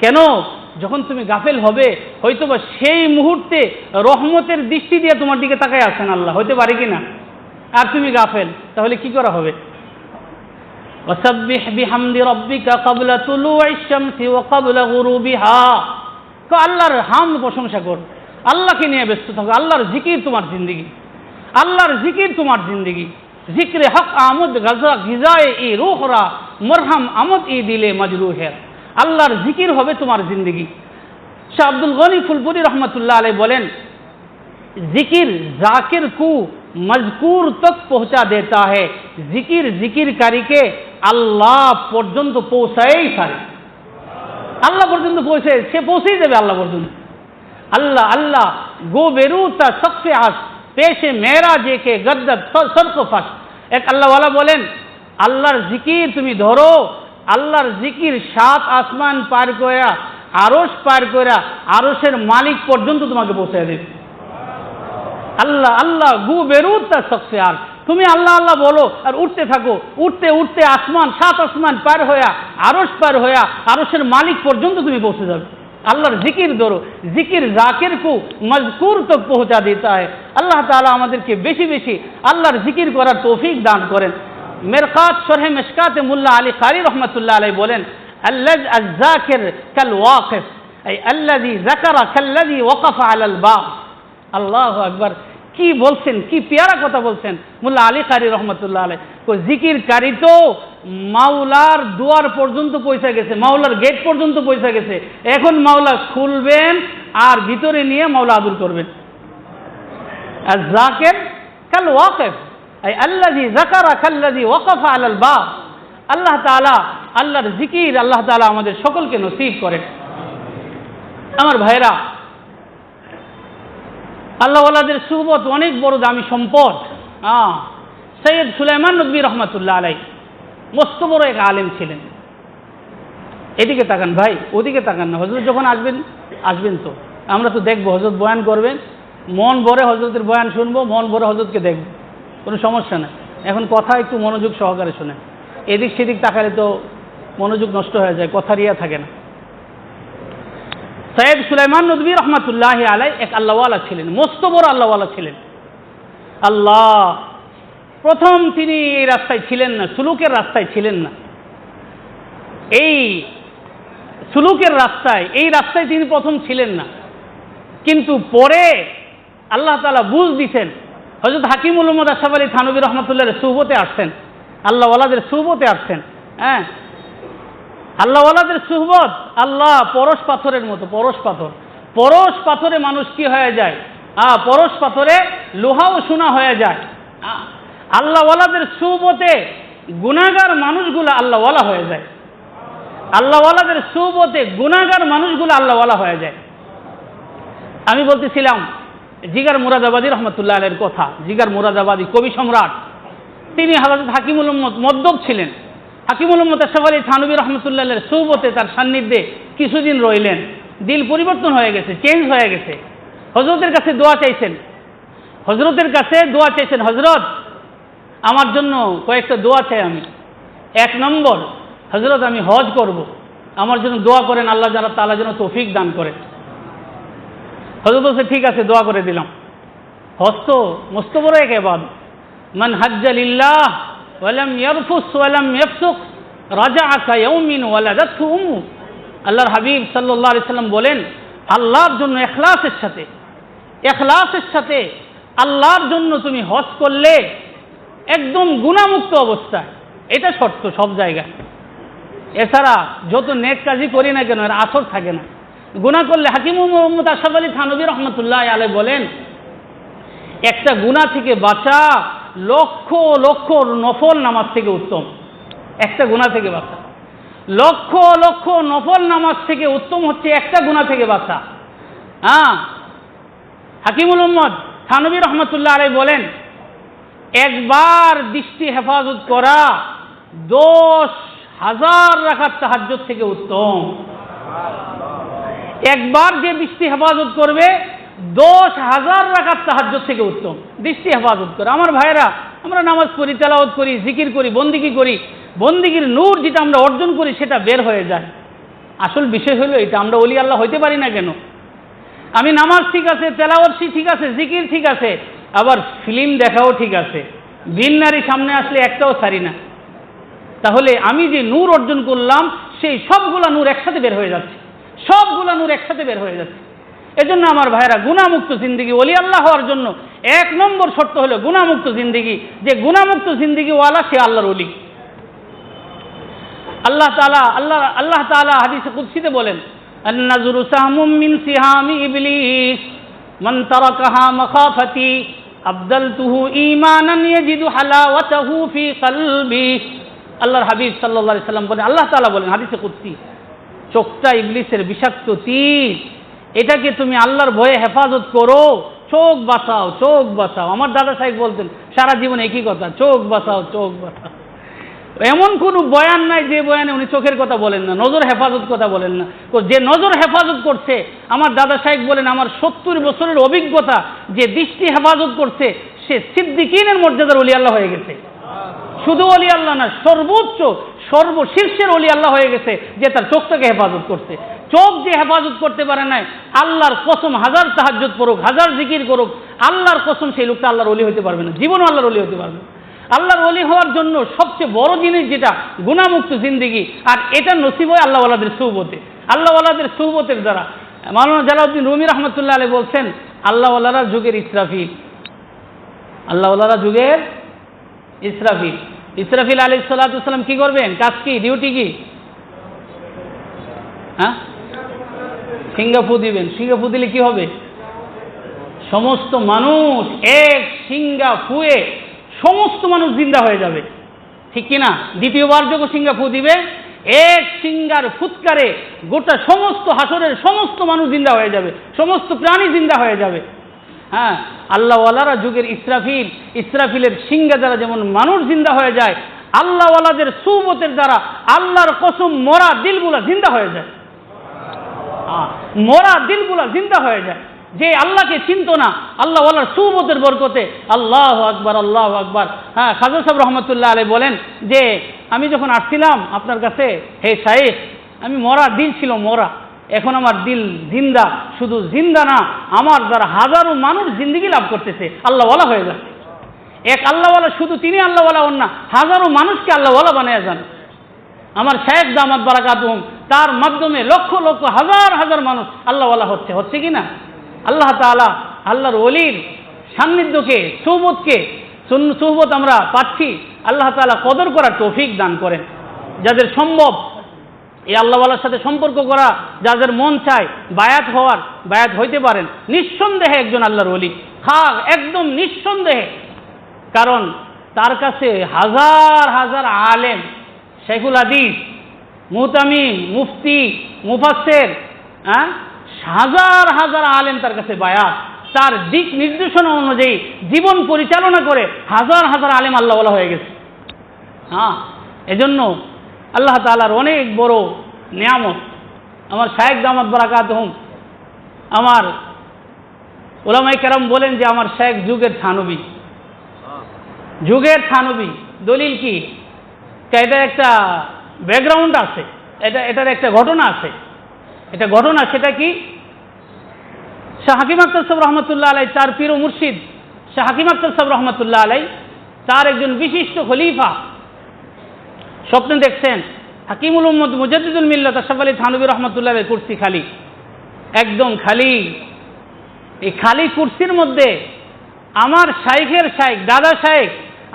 কেন? যখন তুমি গাফিল হবে, হয়তোবা সেই মুহূর্তে রহমতের দৃষ্টি দিয়ে তোমার দিকে তাকায় আছেন আল্লাহ, হতে পারে কি না? আর তুমি গাফিল, তাহলে কি করা হবে? ওয়াসাব্বিহ বিহামদি রাব্বিকা ক্বাবলা তুলুইশ শামসি ওয়া ক্বাবলা গুরুবিহা। আল্লাহর হামদ প্রশংসা কর, আল্লাহকে নিয়ে ব্যস্ত থাকো। আল্লাহর জিকির তোমার জিন্দেগি, আল্লাহর জিকির তোমার জিন্দেগি। জিক্রে হক আমদ গাজা গিজায়ে ই রূহরা মরহাম আমদ ই দিলে মজরুহের। আল্লাহর জিকির হবে তোমার জিন্দেগি। শাহ আব্দুল গনি ফুলপুরি রহমতুল্লাহ আলাইহি বলেন, जिक्र जाकिर को मजकूर तक पहुंचा देता है, जिकिर जिकिरकारी के আল্লাহ পর্যন্ত পৌঁছায় সারে। আল্লাহ পর্যন্ত পৌঁছে, সে পৌঁছেই যাবে আল্লাহ পর্যন্ত। আল্লাহ আল্লাহ গো বেরুতা সবসে আস পেশে মেরা যে কে গদ্দত সরক ফাস। এক আল্লাহওয়ালা বলেন, আল্লাহর জিকির তুমি ধরো, আল্লাহর জিকির 7 আসমান পার করা, আরশ পার করা, আরশের মালিক পর্যন্ত তোমাকে পৌঁছে দেবে। আল্লাহ আল্লাহ গু বেরুতা সবসে আর, তুমি আল্লাহ আল্লাহ বলো আর উঠতে থাকো, উঠতে উঠতে আসমান 7 আসমান পার হইয়া, আরশ পার হইয়া, আরশের মালিক পর্যন্ত তুমি পৌঁছে যাবে। আল্লাহর জিকির ধরো, জিকির জাকির কো মজকুর তক পৌঁছা দেতা है। আল্লাহ তাআলা আমাদেরকে বেশি বেশি আল্লাহর জিকির করার তৌফিক দান করেন। মেরকাত শরহে মিশকাতে মুল্লা আলী কারি রহমতুল্লাহ আলাইহি বলেন, আল-যাকির কাল ওয়াকিফ, এই আল্লাযী যাকারা কাল্লাযী ওয়াকাফা আলাল বাব। আল্লাহু আকবার, কি বলছেন, কি পেয়ারা কথা বলছেন মোল্লা আলী কারি রহমতুল্লাহ আলাইহি। জিকিরকারী তো মাওলার দুয়ার পর্যন্ত পৌঁছে গেছে, মাওলার গেট পর্যন্ত পৌঁছে গেছে। এখন মাওলা খুলবেন আর ভিতরে নিয়ে মাওলা আদর করবেন। আল-যাকির কাল ওয়াকিফ, এই আল্লাযী যাকারা কাল্লাযী ওয়াকাফা আলাল বাব। আল্লাহ তাআলা, আল্লাহর জিকির আল্লাহ তাআলা আমাদের সকলকে নসিব করেন। আমার ভাইরা, আল্লাহওয়ালাদের সুহবত অনেক বড় দামি সম্পদ। সৈয়দ সুলাইমান নদভী রহমাতুল্লাহ আলাইহি মস্ত বড় এক আলেম ছিলেন। এদিকে তাকান ভাই, ওদিকে তাকান না। হযরত যখন আসবেন তো আমরা তো দেখবো, হযরত বয়ান করবেন, মন ভরে হযরতের বয়ান শুনবো, মন ভরে হযরতকে দেখবো, কোনো সমস্যা নাই। এখন কথা একটু মনোযোগ সহকারে শোনেন, এদিক সেদিক তাকালে তো মনোযোগ নষ্ট হয়ে যায়, কথা রিয়া থাকে না। সৈয়দ সুলাইমান নদভী রহমাতুল্লাহ আলাইহি এক আল্লাহওয়ালা ছিলেন, মস্ত বড় আল্লাহওয়ালা ছিলেন। আল্লাহ প্রথম তিনি এই রাস্তায় ছিলেন না, সুলুকের রাস্তায় ছিলেন না। এই সুলুকের রাস্তায়, এই রাস্তায় তিনি প্রথম ছিলেন না, কিন্তু পরে আল্লাহ তাআলা বুঝ দিছেন। হযরত হাকিমুল উম্মত আশরাফ আলী থানভী রহমাতুল্লাহর সুহবতে আসছেন, আল্লাহওয়ালাদের সুহবতে আসছেন। হ্যাঁ, আল্লাহওয়ালাদের সুহবত আল্লাহ পরশ পাথরের মতো, পরশ পাথর। পরশ পাথরে মানুষ কি হয়ে যায়? পরশ পাথরে লোহাও সোনা হয়ে যায়। আল্লাহওয়ালাদের সুহবতে গুনাহগার মানুষগুলো আল্লাহওয়ালা হয়ে যায়। আল্লাহওয়ালাদের সুহবতে গুনাহগার মানুষগুলো আল্লাহওয়ালা হয়ে যায়। আমি বলতেছিলাম জিগার মুরাদাবাদী রহমতুল্লাহ আলাইহির কথা। জিগার মুরাদাবাদী কবি সম্রাট, তিনি হযরত হাকিমুল উম্মত মদ্দব ছিলেন। হাকিমুল উম্মত আশরাফ আলী থানভী রহমতুল্লাহ আলাইহির সুহবতে, তার সান্নিধ্যে কিছুদিন রইলেন। দিল পরিবর্তন হয়ে গেছে, চেঞ্জ হয়ে গেছে। হযরতের কাছে দোয়া চাইছেন, হযরতের কাছে দোয়া চাইছেন, হযরত আমার জন্য কয়েকটা দোয়া চাই আমি। 1 নম্বর, হযরত আমি হজ করব, আমার জন্য দোয়া করেন, আল্লাহ তাআলা যেন তৌফিক দান করেন। হযরত বলছে ঠিক আছে, দোয়া করে দিলাম। হজ তো মস্ত বড় এক ইবাদত। মান হাজ্জা লিল্লাহ ওয়া লাম ইয়ারফুস ওয়া লাম ইয়াফসুক রাজাআ কায়াউমিন ওয়ালাদাতহু উম্মু। আল্লাহর হাবিব সাল্লাল্লাহু আলাইহি সাল্লাম বলেন, আল্লাহর জন্য ইখলাসের সাথে আল্লাহর জন্য তুমি হজ করলে একদম গুনাহমুক্ত অবস্থায়, এটা শর্ত সব জায়গায়। এছাড়া যত নেক কাজই করি না কেন এর আসর থাকে না। গুনাহ করলে হাকিমুল উম্মত আশরাফ আলী থানভী রহমাতুল্লাহ আলাইহি বলেন, একটা গুনাহ থেকে বাঁচা লক্ষ লক্ষ নফল নামাজ থেকে উত্তম। একটা গুনাহ থেকে বাঁচা লক্ষ লক্ষ নফল নামাজ থেকে উত্তম হচ্ছে একটা গুনাহ থেকে বাঁচা। হাকিমুল উম্মত থানভী রহমাতুল্লাহ আলাইহি বলেন, একবার দৃষ্টি হেফাজত করা 10,000 রাকাত তাহাজ্জুদ থেকে উত্তম। একবার যে দৃষ্টি হেফাজত করবে 10,000 রাকাত তাহাজ্জুদ থেকে উত্তম। দৃষ্টি হেফাজত করে। আমার ভাইরা, আমরা নামাজ পড়ি, তেলাওয়াত করি, জিকির করি, বন্দিগি করি, বন্দিগির নূর যেটা আমরা অর্জন করি সেটা বের হয়ে যায়। আসল বিষয় হলো এটা, আমরা ওলি আল্লাহ হইতে পারি না কেন? আমি নামাজ ঠিক আছে, তেলাওয়াত ঠিক আছে, জিকির ঠিক আছে, আবার ফিল্ম দেখাও ঠিক আছে, বিন নারী সামনে আসলে একটাও ছাড়ি না। তাহলে আমি যে নূর অর্জন করলাম সেই সবগুলা নূর একসাথে বের হয়ে যাচ্ছে, সবগুলা নূর একসাথে বের হয়ে যাচ্ছে। এজন্য আমার ভাইরা, গুনাহমুক্ত জিন্দেগি, ওলি আল্লাহ হওয়ার জন্য 1 নম্বর শর্ত হলো গুনাহমুক্ত জিন্দেগি। যে গুনাহমুক্ত জিন্দেগিওয়ালা সে আল্লাহর ওলি। আল্লাহ তাআলা হাদিসে কুদসিতে বলেন, আন-নাযরু সাহমুম মিন সিহামি ইবলিস মান তারাকাহা মাখাফাতি আবদালতুহু ঈমানান ইয়াজিদু হালাওয়াতাহু ফি কলবি। আল্লাহর হাবিব সাল্লাল্লাহু আলাইহি সাল্লাম বলেন, আল্লাহ তাআলা বলেন হাদিসে কুদসি, চোখটা ইবলিসের বিষাক্ত তীর, এটাকে তুমি আল্লাহর ভয়ে হেফাজত করো, চোখ বাঁচাও, চোখ বাঁচাও। আমার দাদা সাহেব বলতেন সারা জীবন একই কথা, চোখ বাঁচাও, চোখ বাঁচাও। এমন কোনো বয়ান নাই যে বয়ানে উনি চোখের কথা বলেন না, নজর হেফাজত কথা বলেন না। যে নজর হেফাজত করছে, আমার দাদা সাহেব বলেন, আমার 70 বছরের অভিজ্ঞতা, যে দৃষ্টি হেফাজত করছে সে সিদ্দিকিনের মর্যাদার ওলি আল্লাহ হয়ে গেছে। শুধু ওলি আল্লাহ না, সর্বোচ্চ সর্বশীর্ষের ওলি আল্লাহ হয়ে গেছে, যে তার চোখটাকে হেফাজত করছে। চোখ যে হেফাজত করতে পারে নাই, আল্লাহর কসম, 1000 তাহাজ্জুদ পড়ুক, 1000 জিকির করুক, আল্লাহর কসম সেই লোকটা আল্লাহর ওলি হতে পারবে না, জীবনও আল্লাহর ওলি হতে পারবে না। আল্লাহর ওলি হওয়ার জন্য সবচেয়ে বড় জিনিস যেটা গুনাহমুক্ত জিন্দেগি, আর এটা নসিব হয় আল্লাহওয়ালাদের সুহবতে। আল্লাহওয়ালাদের সুহবতের দ্বারা মাওলানা জালালউদ্দিন রুমি রহমতুল্লাহ আলাইহি বলছেন, আল্লাহওয়ালারা যুগের ইসরাফিল, আল্লাহওয়ালারা যুগের ইসরাফিল। ইসরাফিল আলাইহিস সালাতু ওয়াস সালাম কি করবেন? কাজ কি? ডিউটি কি? হ্যাঁ, সিঙ্গাফু দিবেন। সিঙ্গাফু দিলে কি হবে? সমস্ত মানুষ এক সিঙ্গা ফুয়ে সমস্ত মানুষ জিন্দা হয়ে যাবে, ঠিক কিনা? দ্বিতীয়বার যখন সিঙ্গাফু দিবে, এক সিঙ্গার ফুৎকারে গোটা সমস্ত হাসরের সমস্ত মানুষ জিন্দা হয়ে যাবে, সমস্ত প্রাণী জিন্দা হয়ে যাবে। হ্যাঁ, আল্লাহওয়ালারা যুগের ইসরাফিল। ইসরাফিলের সিঙ্গা দ্বারা যেমন মানুষ জিন্দা হয়ে যায়, আল্লাহওয়ালাদের সুবতের দ্বারা আল্লাহর কসম মরা দিলগুলা জিন্দা হয়ে যায়। মরা দিলগুলা জিন্দা হয়ে যায়। যে আল্লাহকে চিনত না, আল্লাহওয়ালার সুবতের বরকতে আল্লাহু আকবার, আল্লাহু আকবার। হ্যাঁ, খাজা সাহেব রহমতুল্লাহ আলাইহি বলেন যে আমি যখন আসছিলাম আপনার কাছে, হে শাইখ, আমি মরা দিল ছিল মরা, এখন আমার দিল জিন্দা। শুধু জিন্দা না, আমার দ্বারা হাজারো মানুষ জিন্দেগি লাভ করতেছে, আল্লাহওয়ালা হয়ে যাচ্ছে। এক আল্লাহওয়ালা, শুধু তিনি আল্লাহওয়ালা হন না, হাজারো মানুষকে আল্লাহওয়ালা বানিয়ে যান। আমার শাইখ দামাত বারাকাতুহুম, তার মাধ্যমে লক্ষ লক্ষ হাজার হাজার মানুষ আল্লাহওয়ালা হচ্ছে কি না? আল্লাহ তাআলা আল্লাহর ওলির সান্নিধ্যকে, সুহবত আমরা পাচ্ছি। আল্লাহ তাআলা কদর করার তৌফিক দান করেন। যাদের সম্ভব এই আল্লাহওয়ালার সাথে সম্পর্ক করা, যাদের মন চায় বায়াত হওয়ার, বায়াত হইতে পারেন। নিঃসন্দেহে একজন আল্লাহর ওলি, একদম নিঃসন্দেহে। কারণ তার কাছে হাজার হাজার আলেম, শাইখুল হাদিস, মুহতামিম, মুফতি, মুফাসসির, হাজার হাজার আলেম তার কাছে বায়াত। তার দিক নির্দেশনা অনুযায়ী জীবন পরিচালনা করে হাজার হাজার আলেম আল্লাহওয়ালা হয়ে গেছে। হ্যাঁ, এজন্য আল্লাহ তাআলার অনেক বড় নিয়ামত। আমার শাইখ দামাত বারাকাতুহুম, আমার উলামায়ে কেরাম বলেন যে আমার শাইখ যুগের থানবী, যুগের থানবী। দলিল কি? এটার একটা ব্যাকগ্রাউন্ড আছে, এটার একটা ঘটনা আছে। এটা ঘটনা, সেটা কি? শাহ হাকিম আখতার সাহেব রহমতুল্লাহ আলাইহি, তার পীর ও মুর্শিদ শাহ হাকিম আখতার সাহেব রহমতুল্লাহ আলাইহি, তার একজন বিশিষ্ট খলিফা স্বপ্নে দেখছেন হাকিমুল উম্মত মুজাদ্দিদুল মিল্লাত আশরাফ আলী থানভী রহমতুল্লাহ আলাইহি কুরসি খালি, একদম খালি। এই খালি কুরসির মধ্যে আমার শাইখের শাইখ, দাদা শাইখ,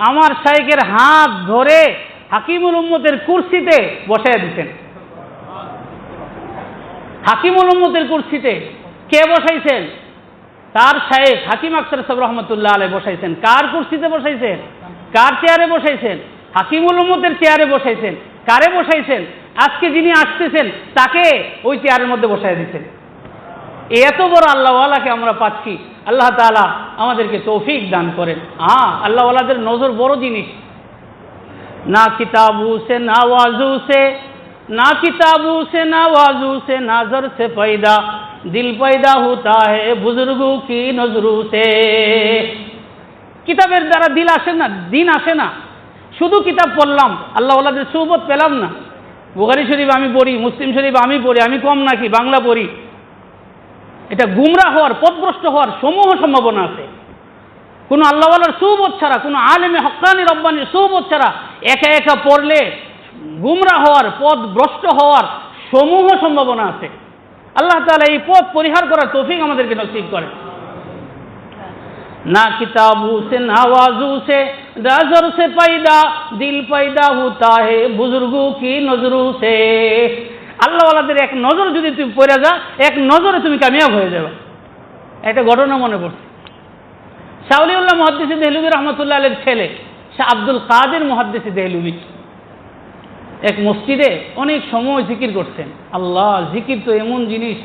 আমার শাইখের হাত ধরে হাকিমুল উম্মতের কুরসিতে বসায় দিতেন। হাকিমুল উম্মতের কুরসিতে কে বসাইছেন? তার শাইখ হাকিম আখতার সাহেব রহমতুল্লাহ আলাইহি বসাইছেন। কার কুরসিতে বসাইছেন? কার চেয়ারে বসাইছেন? হাকিমুল উম্মতের চেয়ারে বসাইছেন। কারে বসাইছেন? আজকে যিনি আসতেছেন তাকে ওই চেয়ারের মধ্যে বসাই দিচ্ছেন। এত বড় আল্লাহওয়ালাকে আমরা পাচ্ছি। আল্লাহ তাআলা আমাদেরকে তৌফিক দান করেন। আল্লাহওয়ালাদের নজর বড় জিনিস। না কিতাবু সে না ওয়াজু সে, ना किताबों से ना वाजू से नजर से पैदा दिल पैदा होता है बुजुर्गों की नजरों से। কিতাবের দ্বারা দিল আসে না, দিন আসে না। শুধু কিতাব পড়লাম, আল্লাহওয়ালাদের সুহবত পেলাম না। বুখারী শরীফ আমি পড়ি, মুসলিম শরীফ আমি পড়ি, আমি কম নাকি? বাংলা পড়ি। এটা গুমরাহ হওয়ার, পথভ্রষ্ট হওয়ার সমূহ সম্ভাবনা আছে। কোনো আল্লাহওয়ালার সুহবত ছাড়া, কোনো আলেমে হক্কানি রব্বানির সুহবত ছাড়া একা একা পড়লে গুমরাহ হওয়ার, পথ ভ্রষ্ট হওয়ার সমূহ সম্ভাবনা আছে। আল্লাহ তাআলা এই পথ পরিহার করার তৌফিক আমাদেরকে নসিব করেন। না কিতাবু সে না ওয়াজু সে নজর সে पैदा दिल पैदा होता है बुजुर्गों की नजरों से। আল্লাহওয়ালাদের এক নজর যদি তুমি পড়ে যা, এক নজরে তুমি কামিয়াব হয়ে যাবে। একটা ঘটনা মনে পড়ছে। শাহ ওলিউল্লাহ মুহাদ্দিস দেহলভী রহমতুল্লাহ আলাইহির ছেলে শাহ আব্দুল কাদের মুহাদ্দিস দেহলভী এক মসজিদে অনেক সময় জিকির করছেন। আল্লাহ, জিকির তো এমন জিনিস,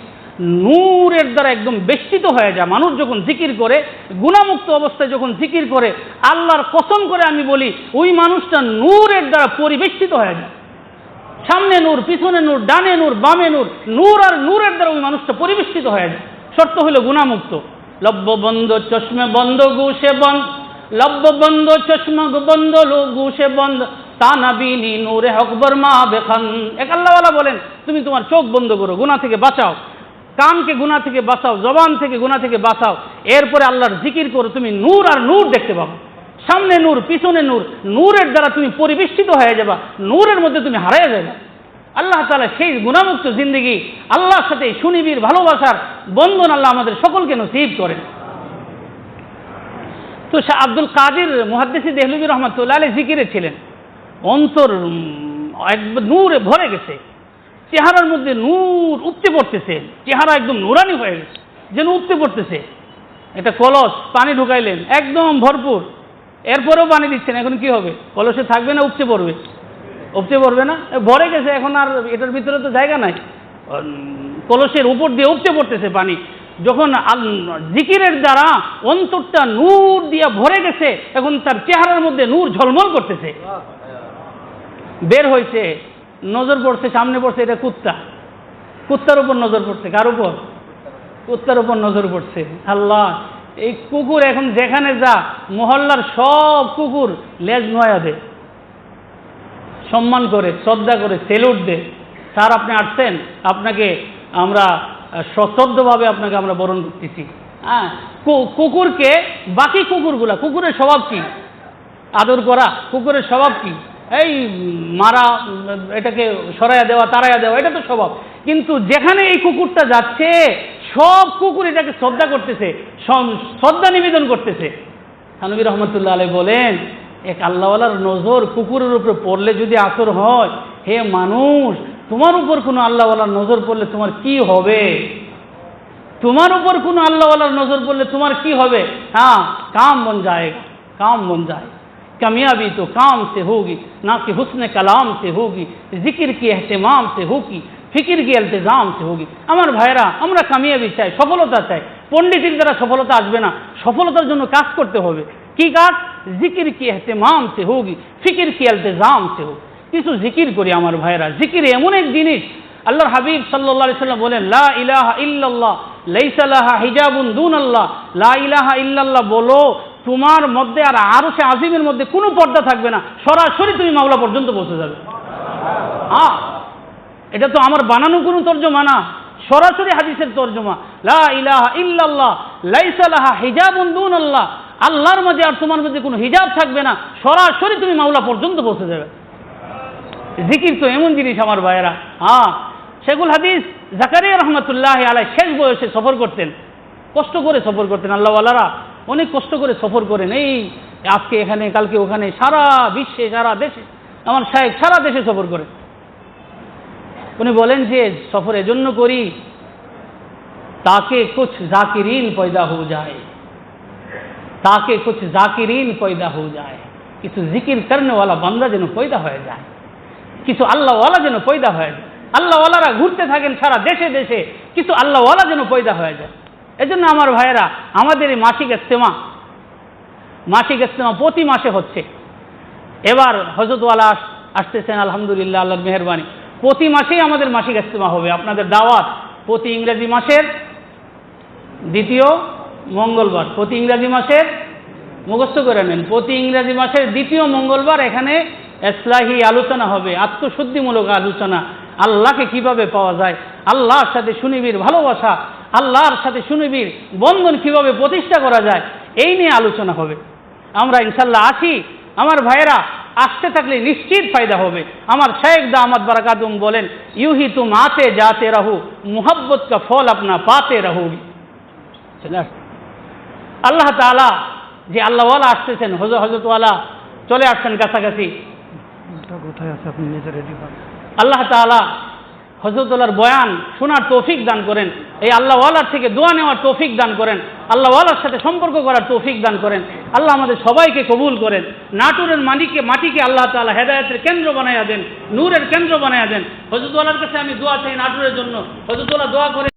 নূরের দ্বারা একদম বেষ্টিত হয়ে যায়। মানুষ যখন জিকির করে, গুনাহমুক্ত অবস্থায় যখন জিকির করে, আল্লাহর কসম করে আমি বলি, ওই মানুষটা নূরের দ্বারা পরিবেষ্টিত হয়ে যায়। সামনে নূর, পিছনে নূর, ডানে নূর, বামে নূর, নূর আর নূরের দ্বারা ওই মানুষটা পরিবেষ্টিত হয়ে যায়। শর্ত হলো গুনাহমুক্ত। লব্ব বন্ধ চশমে বন্ধ গুশে বন্ধ, লব্ব বন্ধ চশমা বন্ধ লো গুশে বন্ধ তানাবিনি নূরে হকবর মা বেখান। এক আল্লাহওয়ালা বলেন, তুমি তোমার চোখ বন্ধ করো, গুনাহ থেকে বাঁচাও, কানকে গুনাহ থেকে বাঁচাও, জবান থেকে গুনাহ থেকে বাঁচাও, এরপরে আল্লাহর জিকির করো, তুমি নূর আর নূর দেখতে পাবো। সামনে নূর, পিছনে নূর, নূরের দ্বারা তুমি পরিবেষ্টিত হয়ে যাবা, নূরের মধ্যে তুমি হারিয়ে যাবে। আল্লাহ তাআলা সেই গুনাহমুক্ত জিন্দগি, আল্লাহর সাথে সুনিবিড় ভালোবাসার বন্ধন আল্লাহ আমাদের সকলকে নসিব করেন। তো শাহ আব্দুল কাদির মুহাদ্দিস দেহলভী রহমাতুল্লাহ আলাইহি জিকিরে ছিলেন, অন্তর একদম নূরে ভরে গেছে, চেহারার মধ্যে নূর উপচে পড়তেছে, চেহারা একদম নুরানি হয়ে গেছে, যেন উপচে পড়তেছে। এটা কলস, পানি ঢুকাইলেন একদম ভরপুর, এরপরেও পানি দিচ্ছেন, এখন কি হবে? কলসে থাকবে না উপচে পড়বে? উপচে পড়বে না, ভরে গেছে, এখন আর এটার ভিতরে তো জায়গা নাই, কলসের উপর দিয়ে উপচে পড়তেছে পানি। যখন জিকিরের দ্বারা অন্তরটা নূর দিয়ে ভরে গেছে, এখন তার চেহারার মধ্যে নূর ঝলমল করতেছে। বের হয়েছে, নজর পড়ছে, সামনে পড়ছে এটা কুত্তা, কুত্তার উপর নজর পড়ছে। কার উপর? কুত্তার উপর নজর পড়ছে। আল্লাহ, এই কুকুর এখন যেখানে যা, মহল্লার সব কুকুর লেজ নোয়া দেয়, সম্মান করে, শ্রদ্ধা করে, সেলুট দেয়। স্যার আপনি আসছেন, আপনাকে আমরা সশ্রদ্ধভাবে আপনাকে আমরা বরণ করতেছি। হ্যাঁ, কুকুরকে বাকি কুকুরগুলা, কুকুরের স্বভাব কি? আদর করা। কুকুরের স্বভাব কি? এই মারা, এটাকে সরাইয়া দেওয়া, তাড়াইয়া দেওয়া, এটা তো স্বভাব। কিন্তু যেখানে এই কুকুরটা যাচ্ছে, সব কুকুর এটাকে শ্রদ্ধা করতেছে, শ্রদ্ধা নিবেদন করতেছে। থানভী রহমতুল্লাহ আলাইহি বলেন, এক আল্লাহওয়ালার নজর কুকুরের উপরে পড়লে যদি আসর হয়, হে মানুষ, তোমার উপর কোনো আল্লাহওয়ালার নজর পড়লে তোমার কি হবে? তোমার উপর কোনো আল্লাহওয়ালার নজর পড়লে তোমার কি হবে? हाँ, काम बन जाएगा, काम बन जाएगा। कामयाबी तो काम से होगी, ना कि हुस्न कलाम से होगी, जिक्र की एहतिमाम से होगी, ফিকির কি ইলতিজাম সে হোগি। আমার ভাইরা, আমরা কামিয়াবি চাই, সফলতা চাই। পণ্ডিতের দ্বারা সফলতা আসবে না, সফলতার জন্য কাজ করতে হবে। কি কাজ? জিকির কি ইহতিমাম সে হোগি, ফিকির কি ইলতিজাম সে হোগি। কিছু জিকির করি আমার ভাইরা। জিকির এমন এক জিনিস, আল্লাহর হাবিব সাল্লাল্লাহু আলাইহি সাল্লাম বলেন, লা ইলাহা ইল্লাল্লাহ লাইসা লাহা হিজাবুন দুনাল্লাহ। লা ইলাহা ইল্লাল্লাহ বলো, তোমার মধ্যে আর আরশে আজিমের মধ্যে কোনো পর্দা থাকবে না, সরাসরি তুমি মাওলা পর্যন্ত পৌঁছে যাবে। হ্যাঁ, এটা তো আমার বানানো কোনো তর্জমা না, সরাসরি হাদিসের তর্জমা। লা ইলাহা ইল্লাল্লাহ লাইসা লাহা হিজাবুন দুনাল্লাহ, আল্লাহর মাঝে আর তোমার মধ্যে কোনো হিজাব থাকবে না, সরাসরি তুমি মাওলা পর্যন্ত পৌঁছে যাবে। জিকির তো এমন জিনিস আমার ভাইয়েরা। হ্যাঁ, শেখুল হাদিস জাকারিয়া রহমাতুল্লাহ আলাইহি শেষ বয়সে সফর করতেন, কষ্ট করে সফর করতেন। আল্লাহওয়ালারা অনেক কষ্ট করে সফর করেন, এই আজকে এখানে, কালকে ওখানে, সারা বিশ্বে, সারা দেশে। আমার শায়েখ সারা দেশে সফর করেন। উনি বলেন যে সফর এজন্য করি তাকে কুছ জাকিরিন পয়দা হয়ে যায়, তাকে কুছ জাকিরিন পয়দা হয়ে যায়, কিছু জিকির করনেওয়ালা বান্দা যেন পয়দা হয়ে যায়, কিছু আল্লাহওয়ালা যেন পয়দা হয়ে যায়। আল্লাহওয়ালারা ঘুরতে থাকেন সারা দেশে দেশে, কিছু আল্লাহওয়ালা যেন পয়দা হয়ে যায়। এজন্য আমার ভাইয়েরা, আমাদের এই মাসিক ইজতেমা প্রতি মাসে হচ্ছে। এবার হযরতওয়ালা আসতেছেন, আলহামদুলিল্লাহ, আল্লাহর মেহেরবানি। প্রতি মাসেই আমাদের মাসিক ইজতেমা হবে। আপনাদের দাওয়াত প্রতি ইংরেজি মাসের দ্বিতীয় মঙ্গলবার, প্রতি ইংরেজি মাসের, মুখস্থ করে নেন, প্রতি ইংরেজি মাসের দ্বিতীয় মঙ্গলবার এখানে ইসলাহি আলোচনা হবে, আত্মশুদ্ধিমূলক আলোচনা। আল্লাহকে কিভাবে পাওয়া যায়, আল্লাহর সাথে সুনিবিড় ভালোবাসা, আল্লাহর সাথে সুনিবিড় বন্ধন কিভাবে প্রতিষ্ঠা করা যায়, এই নিয়ে আলোচনা হবে। আমরা ইনশাল্লাহ আসি। আমার ভাইয়েরা, আসতে থাকলে নিশ্চিত ফায়দা হবে। আমার শেখ দামাত বারাকাতুম বলেন, ইউহি তুম আতে যাতে রহো, মুহাব্বত কা ফল আপনা পাতে রহোগি। আল্লাহ তাআলা যে আল্লাহওয়ালা আসতেছেন, হযরতওয়ালা চলে আসছেন কাছাকাছি। কোথায় আছে আপনি নিজে রেডি করেন। আল্লাহ তাআলা হযরতওয়ালার বয়ান শোনার তৌফিক দান করেন, এই আল্লাহওয়ালার থেকে দোয়া নেওয়ার তৌফিক দান করেন, আল্লাহওয়ালার সাথে সম্পর্ক করার তৌফিক দান করেন। আল্লাহ আমাদের সবাইকে কবুল করেন। নাটোরের মাটিকে আল্লাহ তাআলা হেদায়েতের কেন্দ্র বানাইয়া দেন, নূরের কেন্দ্র বানাইয়া দেন। হযরতওয়ালার কাছে আমি দোয়া চাই নাটোরের জন্য। হযরতওয়ালা দোয়া করে